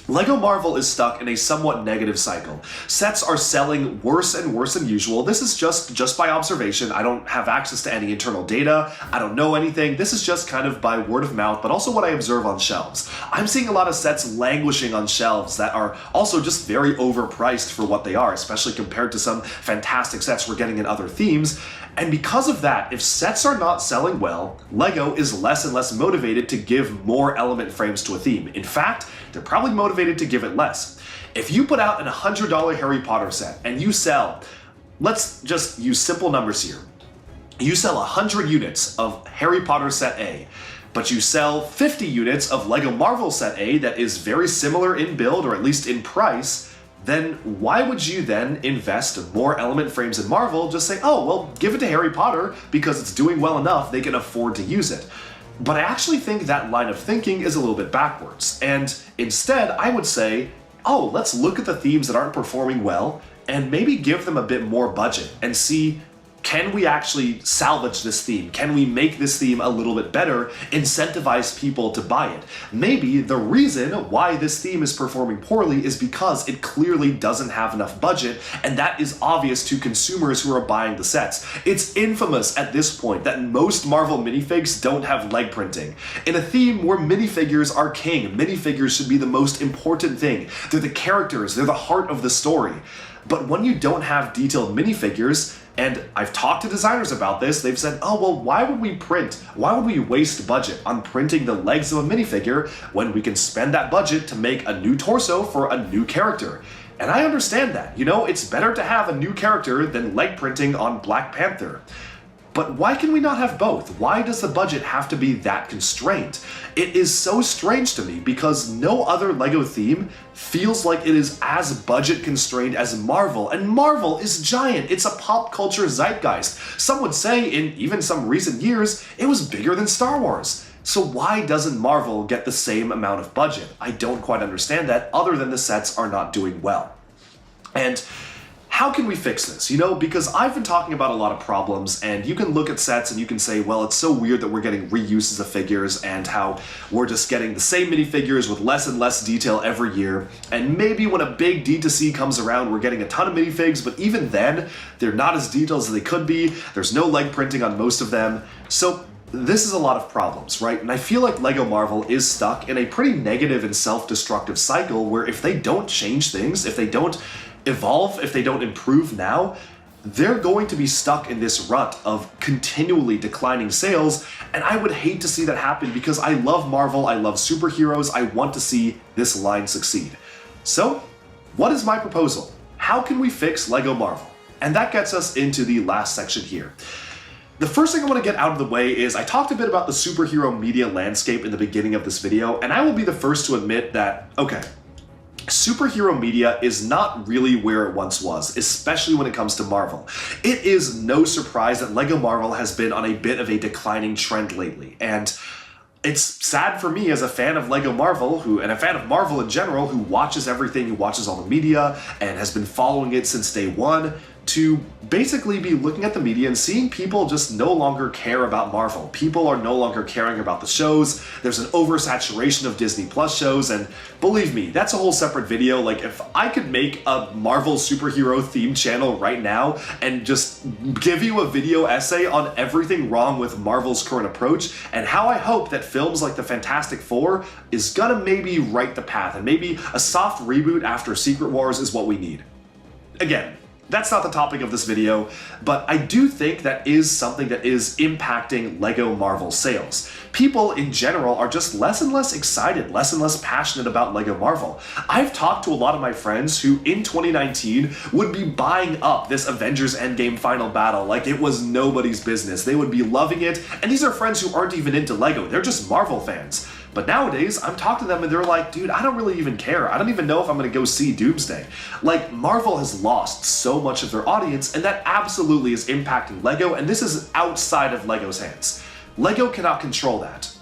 LEGO Marvel is stuck in a somewhat negative cycle. Sets are selling worse and worse than usual. This is just by observation. I don't have access to any internal data. I don't know anything. This is just kind of by word of mouth, but also what I observe on shelves. I'm seeing a lot of sets languishing on shelves that are also just very overpriced for what they are, especially compared to some fantastic sets we're getting in other themes. And because of that, if sets are not selling well, LEGO is less and less motivated to give more element frames to a theme. In fact, they're probably motivated to give it less. If you put out an $100 Harry Potter set and you sell, let's just use simple numbers here. You sell 100 units of Harry Potter set A, but you sell 50 units of LEGO Marvel set A that is very similar in build, or at least in price, then why would you then invest more element frames in Marvel? Just say, oh, well, give it to Harry Potter because it's doing well enough they can afford to use it. But I actually think that line of thinking is a little bit backwards, and instead I would say, oh, let's look at the themes that aren't performing well and maybe give them a bit more budget and see, can we actually salvage this theme? Can we make this theme a little bit better, incentivize people to buy it? Maybe the reason why this theme is performing poorly is because it clearly doesn't have enough budget, and that is obvious to consumers who are buying the sets. It's infamous at this point that most Marvel minifigs don't have leg printing. In a theme where minifigures are king, minifigures should be the most important thing. They're the characters, they're the heart of the story. But when you don't have detailed minifigures, and I've talked to designers about this, they've said, oh, well, why would we waste budget on printing the legs of a minifigure when we can spend that budget to make a new torso for a new character? And I understand that. You know, it's better to have a new character than leg printing on Black Panther. But why can we not have both? Why does the budget have to be that constrained? It is so strange to me because no other LEGO theme feels like it is as budget constrained as Marvel, and Marvel is giant. It's a pop culture zeitgeist. Some would say in even some recent years, it was bigger than Star Wars. So why doesn't Marvel get the same amount of budget? I don't quite understand that, other than the sets are not doing well. And how can we fix this? You know, because I've been talking about a lot of problems, and you can look at sets and you can say, well, it's so weird that we're getting reuses of figures and how we're just getting the same minifigures with less and less detail every year. And maybe when a big D2C comes around, we're getting a ton of minifigs, but even then, they're not as detailed as they could be. There's no leg printing on most of them. So this is a lot of problems, right? And I feel like LEGO Marvel is stuck in a pretty negative and self-destructive cycle where if they don't change things, if they don't evolve, if they don't improve now, they're going to be stuck in this rut of continually declining sales, and I would hate to see that happen because I love Marvel, I love superheroes, I want to see this line succeed. So, what is my proposal? How can we fix LEGO Marvel? And that gets us into the last section here. The first thing I want to get out of the way is I talked a bit about the superhero media landscape in the beginning of this video, and I will be the first to admit that, okay, superhero media is not really where it once was, especially when it comes to Marvel. It is no surprise that LEGO Marvel has been on a bit of a declining trend lately, and it's sad for me as a fan of LEGO Marvel, and a fan of Marvel in general, who watches everything, who watches all the media, and has been following it since day one, to basically be looking at the media and seeing people just no longer care about Marvel. People are no longer caring about the shows. There's an oversaturation of Disney Plus shows, and believe me, that's a whole separate video. Like, if I could make a Marvel superhero themed channel right now and just give you a video essay on everything wrong with Marvel's current approach and how I hope that films like the Fantastic Four is gonna maybe right the path, and maybe a soft reboot after Secret Wars is what we need. Again, that's not the topic of this video, but I do think that is something that is impacting LEGO Marvel sales. People in general are just less and less excited, less and less passionate about LEGO Marvel. I've talked to a lot of my friends who in 2019 would be buying up this Avengers Endgame final battle like it was nobody's business. They would be loving it, and these are friends who aren't even into LEGO, they're just Marvel fans. But nowadays, I'm talking to them and they're like, dude, I don't really even care. I don't even know if I'm gonna go see Doomsday. Like, Marvel has lost so much of their audience, and that absolutely is impacting LEGO, and this is outside of LEGO's hands. LEGO cannot control that.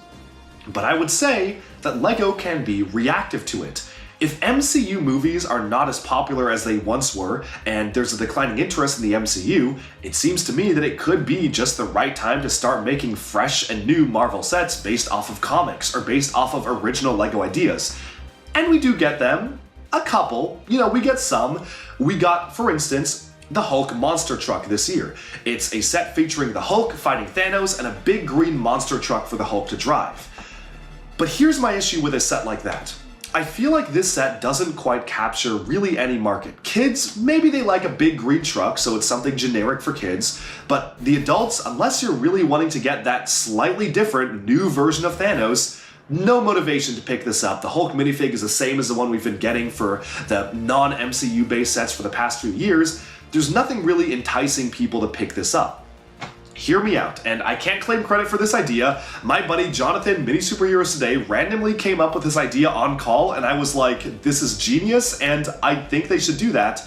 But I would say that LEGO can be reactive to it. If MCU movies are not as popular as they once were, and there's a declining interest in the MCU, it seems to me that it could be just the right time to start making fresh and new Marvel sets based off of comics, or based off of original LEGO ideas. And we do get them. A couple. You know, we get some. We got, for instance, the Hulk monster truck this year. It's a set featuring the Hulk fighting Thanos and a big green monster truck for the Hulk to drive. But here's my issue with a set like that. I feel like this set doesn't quite capture really any market. Kids, maybe they like a big green truck, so it's something generic for kids, but the adults, unless you're really wanting to get that slightly different new version of Thanos, no motivation to pick this up. The Hulk minifig is the same as the one we've been getting for the non-MCU based sets for the past few years. There's nothing really enticing people to pick this up. Hear me out, and I can't claim credit for this idea. My buddy Jonathan, Mini Superheroes Today, randomly came up with this idea on call, and I was like, this is genius, and I think they should do that.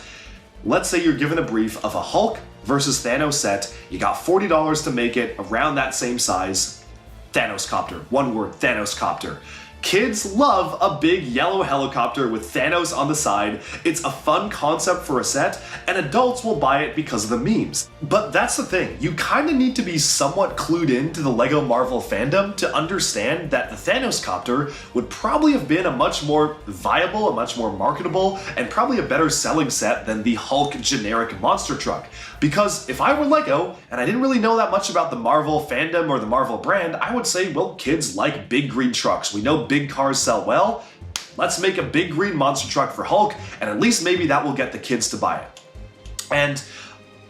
Let's say you're given a brief of a Hulk versus Thanos set, you got $40 to make it around that same size. Thanos copter. One word, Thanos copter. Kids love a big yellow helicopter with Thanos on the side. It's a fun concept for a set, and adults will buy it because of the memes. But that's the thing, you kinda need to be somewhat clued into the LEGO Marvel fandom to understand that the Thanos copter would probably have been a much more viable, a much more marketable, and probably a better selling set than the Hulk generic monster truck. Because if I were LEGO, and I didn't really know that much about the Marvel fandom or the Marvel brand, I would say, well, kids like big green trucks. We know big cars sell well. Let's make a big green monster truck for Hulk, and at least maybe that will get the kids to buy it. And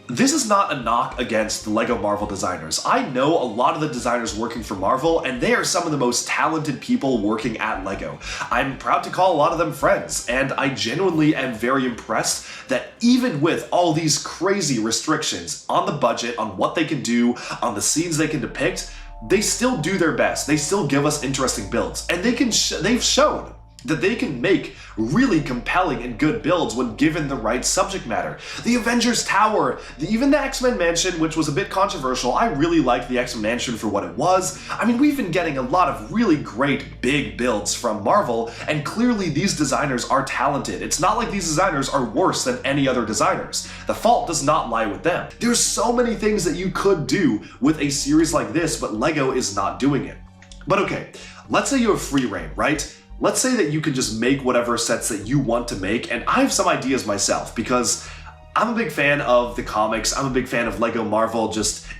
this is not a knock against the LEGO Marvel designers. I know a lot of the designers working for Marvel, and they are some of the most talented people working at LEGO. I'm proud to call a lot of them friends, and I genuinely am very impressed that even with all these crazy restrictions on the budget, on what they can do, on the scenes they can depict, they still do their best. They still give us interesting builds, and they've shown that they can make really compelling and good builds when given the right subject matter. The Avengers Tower, even the X-Men Mansion, which was a bit controversial. I really liked the X-Men Mansion for what it was. I mean, we've been getting a lot of really great big builds from Marvel, and clearly these designers are talented. It's not like these designers are worse than any other designers. The fault does not lie with them. There's so many things that you could do with a series like this, but LEGO is not doing it. But okay, let's say you have free reign, right? Let's say that you can just make whatever sets that you want to make, and I have some ideas myself because I'm a big fan of the comics. I'm a big fan of LEGO Marvel,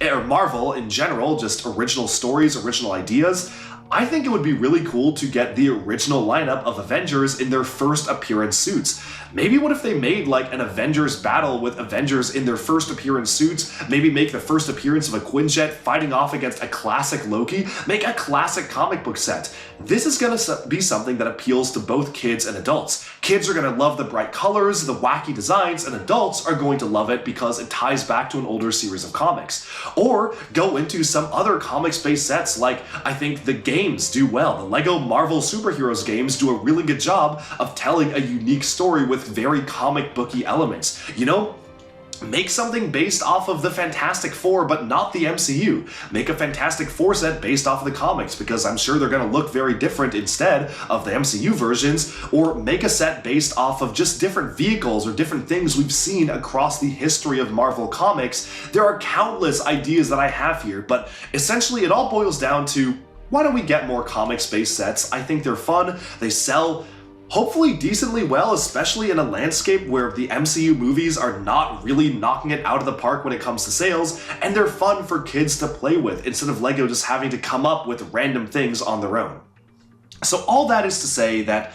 or Marvel in general, just original stories, original ideas. I think it would be really cool to get the original lineup of Avengers in their first appearance suits. Maybe what if they made like an Avengers battle with Avengers in their first appearance suits? Maybe make the first appearance of a Quinjet fighting off against a classic Loki? Make a classic comic book set. This is gonna be something that appeals to both kids and adults. Kids are gonna love the bright colors, the wacky designs, and adults are going to love it because it ties back to an older series of comics. Or go into some other comics-based sets like I think the games do well. The LEGO Marvel Superheroes games do a really good job of telling a unique story with very comic booky elements. You know, make something based off of the Fantastic Four, but not the MCU. Make a Fantastic Four set based off of the comics, because I'm sure they're gonna look very different instead of the MCU versions, or make a set based off of just different vehicles or different things we've seen across the history of Marvel Comics. There are countless ideas that I have here, but essentially it all boils down to, why don't we get more comics-based sets? I think they're fun, they sell hopefully decently well, especially in a landscape where the MCU movies are not really knocking it out of the park when it comes to sales, and they're fun for kids to play with instead of LEGO just having to come up with random things on their own. So all that is to say that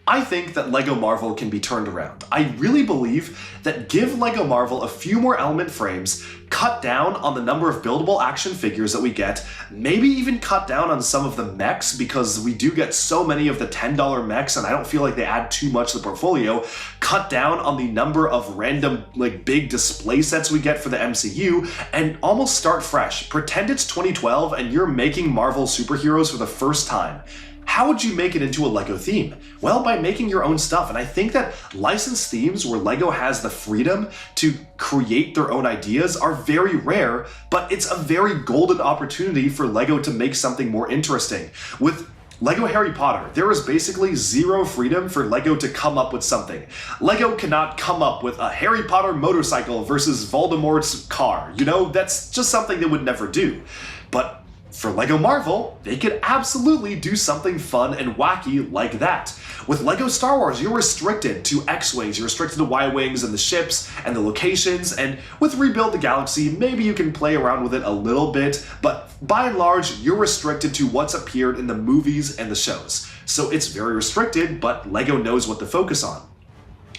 I think that LEGO Marvel can be turned around. I really believe that give LEGO Marvel a few more element frames, cut down on the number of buildable action figures that we get, maybe even cut down on some of the mechs, because we do get so many of the $10 mechs and I don't feel like they add too much to the portfolio. Cut down on the number of random like big display sets we get for the MCU, and almost start fresh. Pretend it's 2012 and you're making Marvel superheroes for the first time. How would you make it into a LEGO theme? Well, by making your own stuff, and I think that licensed themes where LEGO has the freedom to create their own ideas are very rare, but it's a very golden opportunity for LEGO to make something more interesting. With LEGO Harry Potter, there is basically zero freedom for LEGO to come up with something. LEGO cannot come up with a Harry Potter motorcycle versus Voldemort's car. You know, that's just something they would never do. But for LEGO Marvel, they could absolutely do something fun and wacky like that. With LEGO Star Wars, you're restricted to X-Wings, you're restricted to Y-Wings and the ships and the locations, and with Rebuild the Galaxy, maybe you can play around with it a little bit, but by and large, you're restricted to what's appeared in the movies and the shows. So it's very restricted, but LEGO knows what to focus on.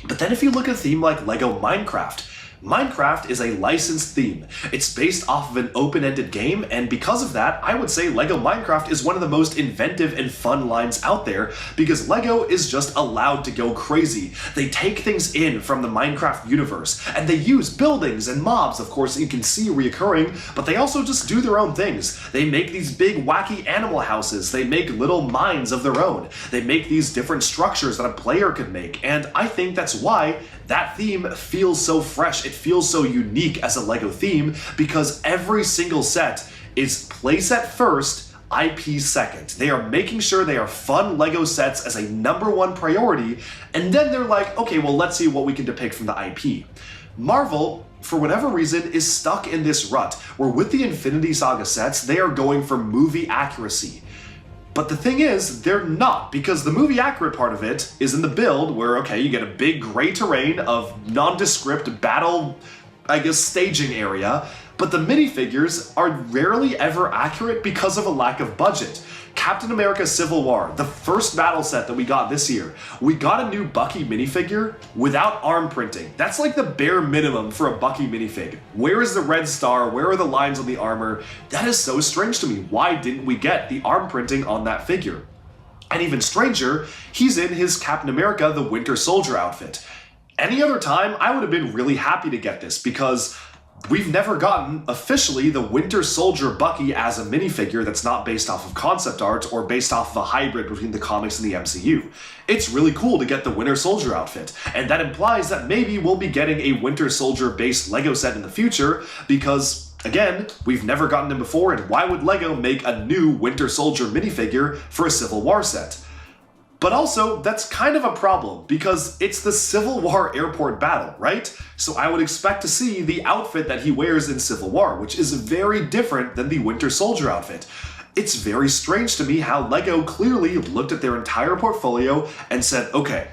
But then if you look at a theme like LEGO Minecraft, Minecraft is a licensed theme. It's based off of an open-ended game, and because of that, I would say LEGO Minecraft is one of the most inventive and fun lines out there, because LEGO is just allowed to go crazy. They take things in from the Minecraft universe, and they use buildings and mobs, of course, that you can see reoccurring, but they also just do their own things. They make these big wacky animal houses, they make little mines of their own, they make these different structures that a player could make, and I think that's why that theme feels so fresh, it feels so unique as a LEGO theme, because every single set is playset first, IP second. They are making sure they are fun LEGO sets as a #1 priority, and then they're like, okay, well, let's see what we can depict from the IP. Marvel, for whatever reason, is stuck in this rut, where with the Infinity Saga sets, they are going for movie accuracy. But the thing is, they're not, because the movie accurate part of it is in the build where, okay, you get a big gray terrain of nondescript battle, I guess, staging area, but the minifigures are rarely ever accurate because of a lack of budget. Captain America Civil War, the first battle set that we got this year, we got a new Bucky minifigure without arm printing. That's like the bare minimum for a Bucky minifig. Where is the red star? Where are the lines on the armor? That is so strange to me. Why didn't we get the arm printing on that figure? And even stranger, he's in his Captain America the Winter Soldier outfit. Any other time, I would have been really happy to get this because we've never gotten, officially, the Winter Soldier Bucky as a minifigure that's not based off of concept art or based off of a hybrid between the comics and the MCU. It's really cool to get the Winter Soldier outfit, and that implies that maybe we'll be getting a Winter Soldier-based LEGO set in the future because, again, we've never gotten them before, and why would LEGO make a new Winter Soldier minifigure for a Civil War set? But also, that's kind of a problem, because it's the Civil War airport battle, right? So I would expect to see the outfit that he wears in Civil War, which is very different than the Winter Soldier outfit. It's very strange to me how LEGO clearly looked at their entire portfolio and said, okay,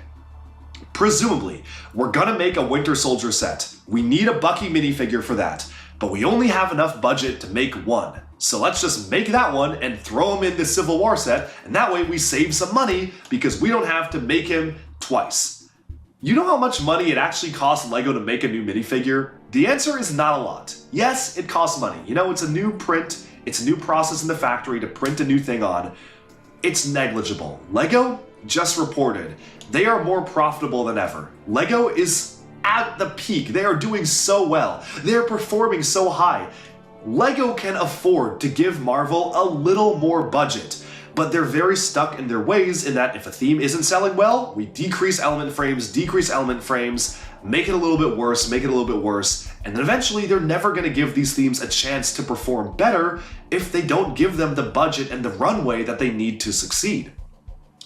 presumably, we're gonna make a Winter Soldier set. We need a Bucky minifigure for that, but we only have enough budget to make one. So let's just make that one and throw him in the Civil War set, and that way we save some money because we don't have to make him twice. You know how much money it actually costs LEGO to make a new minifigure? The answer is not a lot. Yes, it costs money. You know, it's a new print, it's a new process in the factory to print a new thing on. It's negligible. LEGO just reported they are more profitable than ever. LEGO is at the peak. They are doing so well. They're performing so high. LEGO can afford to give Marvel a little more budget, but they're very stuck in their ways in that if a theme isn't selling well, we decrease element frames, make it a little bit worse, and then eventually they're never going to give these themes a chance to perform better if they don't give them the budget and the runway that they need to succeed.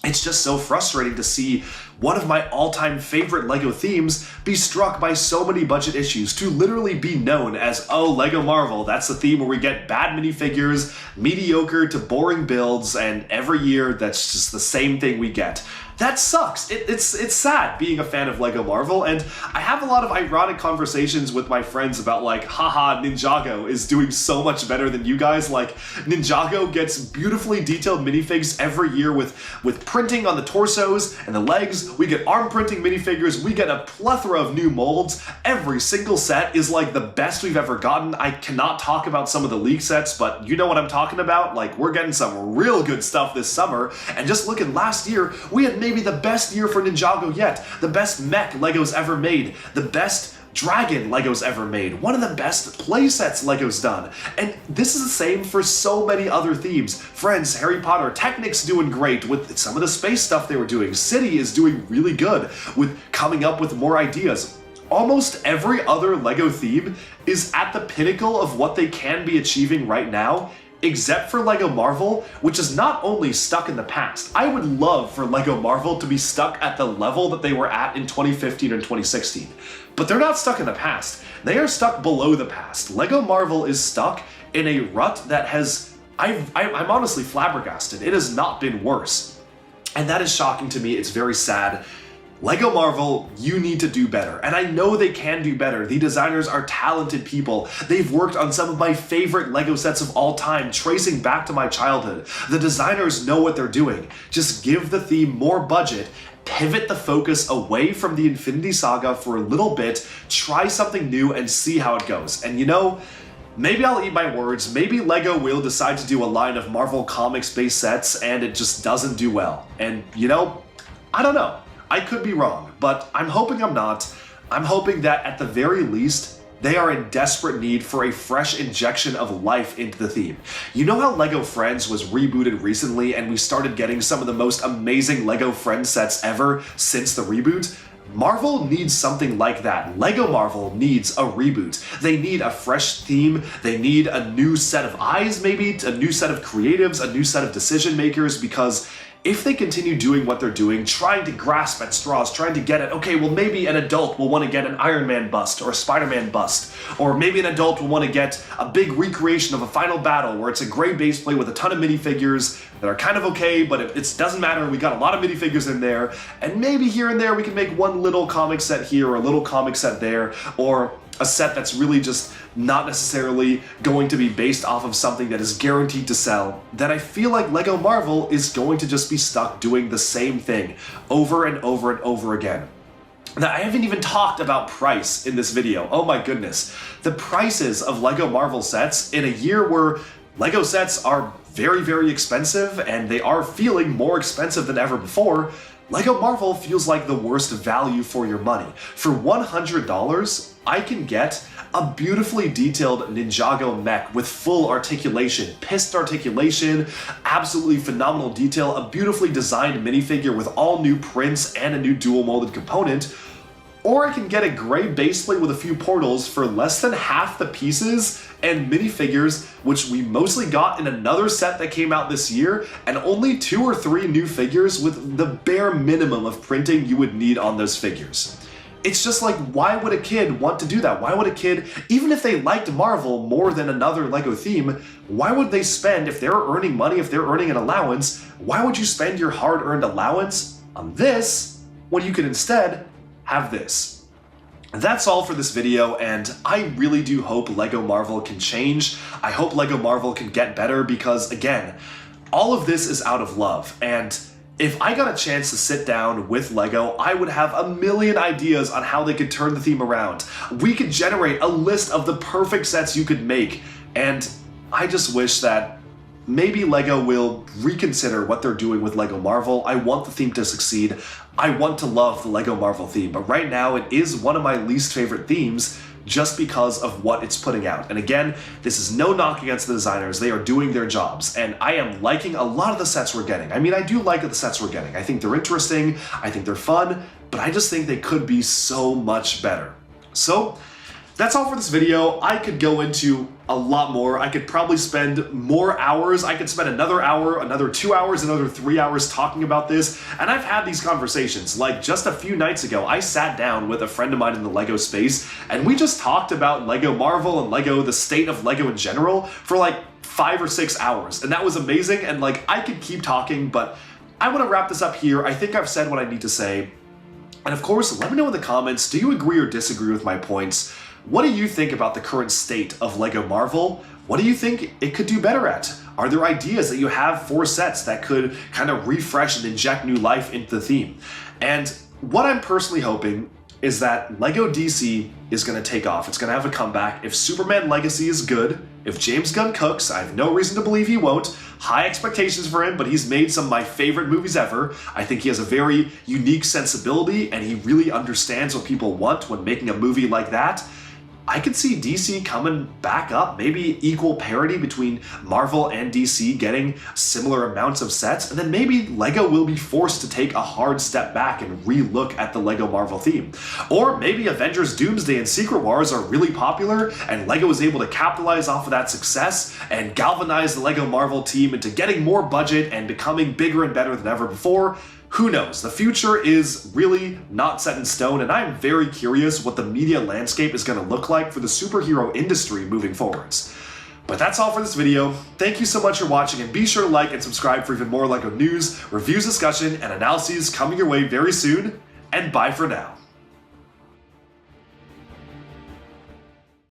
It's just so frustrating to see one of my all-time favorite LEGO themes be struck by so many budget issues, to literally be known as, oh, LEGO Marvel, that's the theme where we get bad minifigures, mediocre to boring builds, and every year that's just the same thing we get. That sucks. It's sad being a fan of LEGO Marvel, and I have a lot of ironic conversations with my friends about like, haha, Ninjago is doing so much better than you guys. Like, Ninjago gets beautifully detailed minifigs every year with printing on the torsos and the legs. We get arm printing minifigures. We get a plethora of new molds. Every single set is like the best we've ever gotten. I cannot talk about some of the leak sets, but you know what I'm talking about. Like, we're getting some real good stuff this summer. And just look at last year, we had maybe the best year for Ninjago yet. The best mech LEGO's ever made. The best dragon LEGO's ever made. One of the best playsets LEGO's done. And this is the same for so many other themes. Friends, Harry Potter, Technic's doing great with some of the space stuff they were doing. City is doing really good with coming up with more ideas. Almost every other LEGO theme is at the pinnacle of what they can be achieving right now, except for LEGO Marvel, which is not only stuck in the past. I would love for LEGO Marvel to be stuck at the level that they were at in 2015 and 2016. But they're not stuck in the past. They are stuck below the past. LEGO Marvel is stuck in a rut that has... I'm honestly flabbergasted. It has not been worse. And that is shocking to me. It's very sad. LEGO Marvel, you need to do better. And I know they can do better. The designers are talented people. They've worked on some of my favorite LEGO sets of all time, tracing back to my childhood. The designers know what they're doing. Just give the theme more budget, pivot the focus away from the Infinity Saga for a little bit, try something new and see how it goes. And you know, maybe I'll eat my words. Maybe LEGO will decide to do a line of Marvel Comics-based sets and it just doesn't do well. And you know, I don't know. I could be wrong, but I'm hoping I'm not. I'm hoping that at the very least, they are in desperate need for a fresh injection of life into the theme. You know how LEGO Friends was rebooted recently and we started getting some of the most amazing LEGO Friends sets ever since the reboot? Marvel needs something like that. Lego Marvel needs a reboot. They need a fresh theme. They need a new set of eyes, maybe, a new set of creatives, a new set of decision makers, because if they continue doing what they're doing, trying to grasp at straws, trying to get at, okay, well maybe an adult will want to get an Iron Man bust or a Spider-Man bust, or maybe an adult will want to get a big recreation of a final battle where it's a gray base plate with a ton of minifigures that are kind of okay, but it doesn't matter, we got a lot of minifigures in there, and maybe here and there we can make one little comic set here or a little comic set there, or a set that's really just not necessarily going to be based off of something that is guaranteed to sell, then I feel like Lego Marvel is going to just be stuck doing the same thing over and over and over again. Now, I haven't even talked about price in this video. Oh my goodness. The prices of Lego Marvel sets in a year where Lego sets are very, very expensive and they are feeling more expensive than ever before, Lego Marvel feels like the worst value for your money. For $100, I can get a beautifully detailed Ninjago mech with full articulation, pissed articulation, absolutely phenomenal detail, a beautifully designed minifigure with all new prints and a new dual molded component. Or I can get a gray base plate with a few portals for less than half the pieces and minifigures, which we mostly got in another set that came out this year, and only 2 or 3 new figures with the bare minimum of printing you would need on those figures. It's just like, why would a kid want to do that? Why would a kid, even if they liked Marvel more than another Lego theme, why would they spend, if they're earning money, if they're earning an allowance, why would you spend your hard-earned allowance on this when you could instead have this? That's all for this video, and I really do hope Lego Marvel can change. I hope Lego Marvel can get better because, again, all of this is out of love, and if I got a chance to sit down with Lego, I would have a million ideas on how they could turn the theme around. We could generate a list of the perfect sets you could make, and I just wish that maybe Lego will reconsider what they're doing with Lego Marvel. I want the theme to succeed. I want to love the Lego Marvel theme, but right now it is one of my least favorite themes just because of what it's putting out. And again, this is no knock against the designers. They are doing their jobs, and I am liking a lot of the sets we're getting. I mean, I do like the sets we're getting. I think they're interesting, I think they're fun, but I just think they could be so much better. So, that's all for this video. I could go into a lot more. I could probably spend more hours. I could spend another hour, another 2 hours, another 3 hours talking about this. And I've had these conversations. Like just a few nights ago, I sat down with a friend of mine in the Lego space and we just talked about Lego Marvel and Lego, the state of Lego in general, for like 5 or 6 hours. And that was amazing. And like, I could keep talking, but I want to wrap this up here. I think I've said what I need to say. And of course, let me know in the comments, do you agree or disagree with my points? What do you think about the current state of Lego Marvel? What do you think it could do better at? Are there ideas that you have for sets that could kind of refresh and inject new life into the theme? And what I'm personally hoping is that Lego DC is going to take off. It's going to have a comeback. If Superman Legacy is good, if James Gunn cooks, I have no reason to believe he won't. High expectations for him, but he's made some of my favorite movies ever. I think he has a very unique sensibility and he really understands what people want when making a movie like that. I could see DC coming back up, maybe equal parity between Marvel and DC getting similar amounts of sets, and then maybe Lego will be forced to take a hard step back and re-look at the Lego Marvel theme. Or maybe Avengers Doomsday and Secret Wars are really popular, and Lego is able to capitalize off of that success and galvanize the Lego Marvel team into getting more budget and becoming bigger and better than ever before. Who knows? The future is really not set in stone, and I'm very curious what the media landscape is going to look like for the superhero industry moving forwards. But that's all for this video. Thank you so much for watching, and be sure to like and subscribe for even more Lego news, reviews, discussion, and analyses coming your way very soon, and bye for now.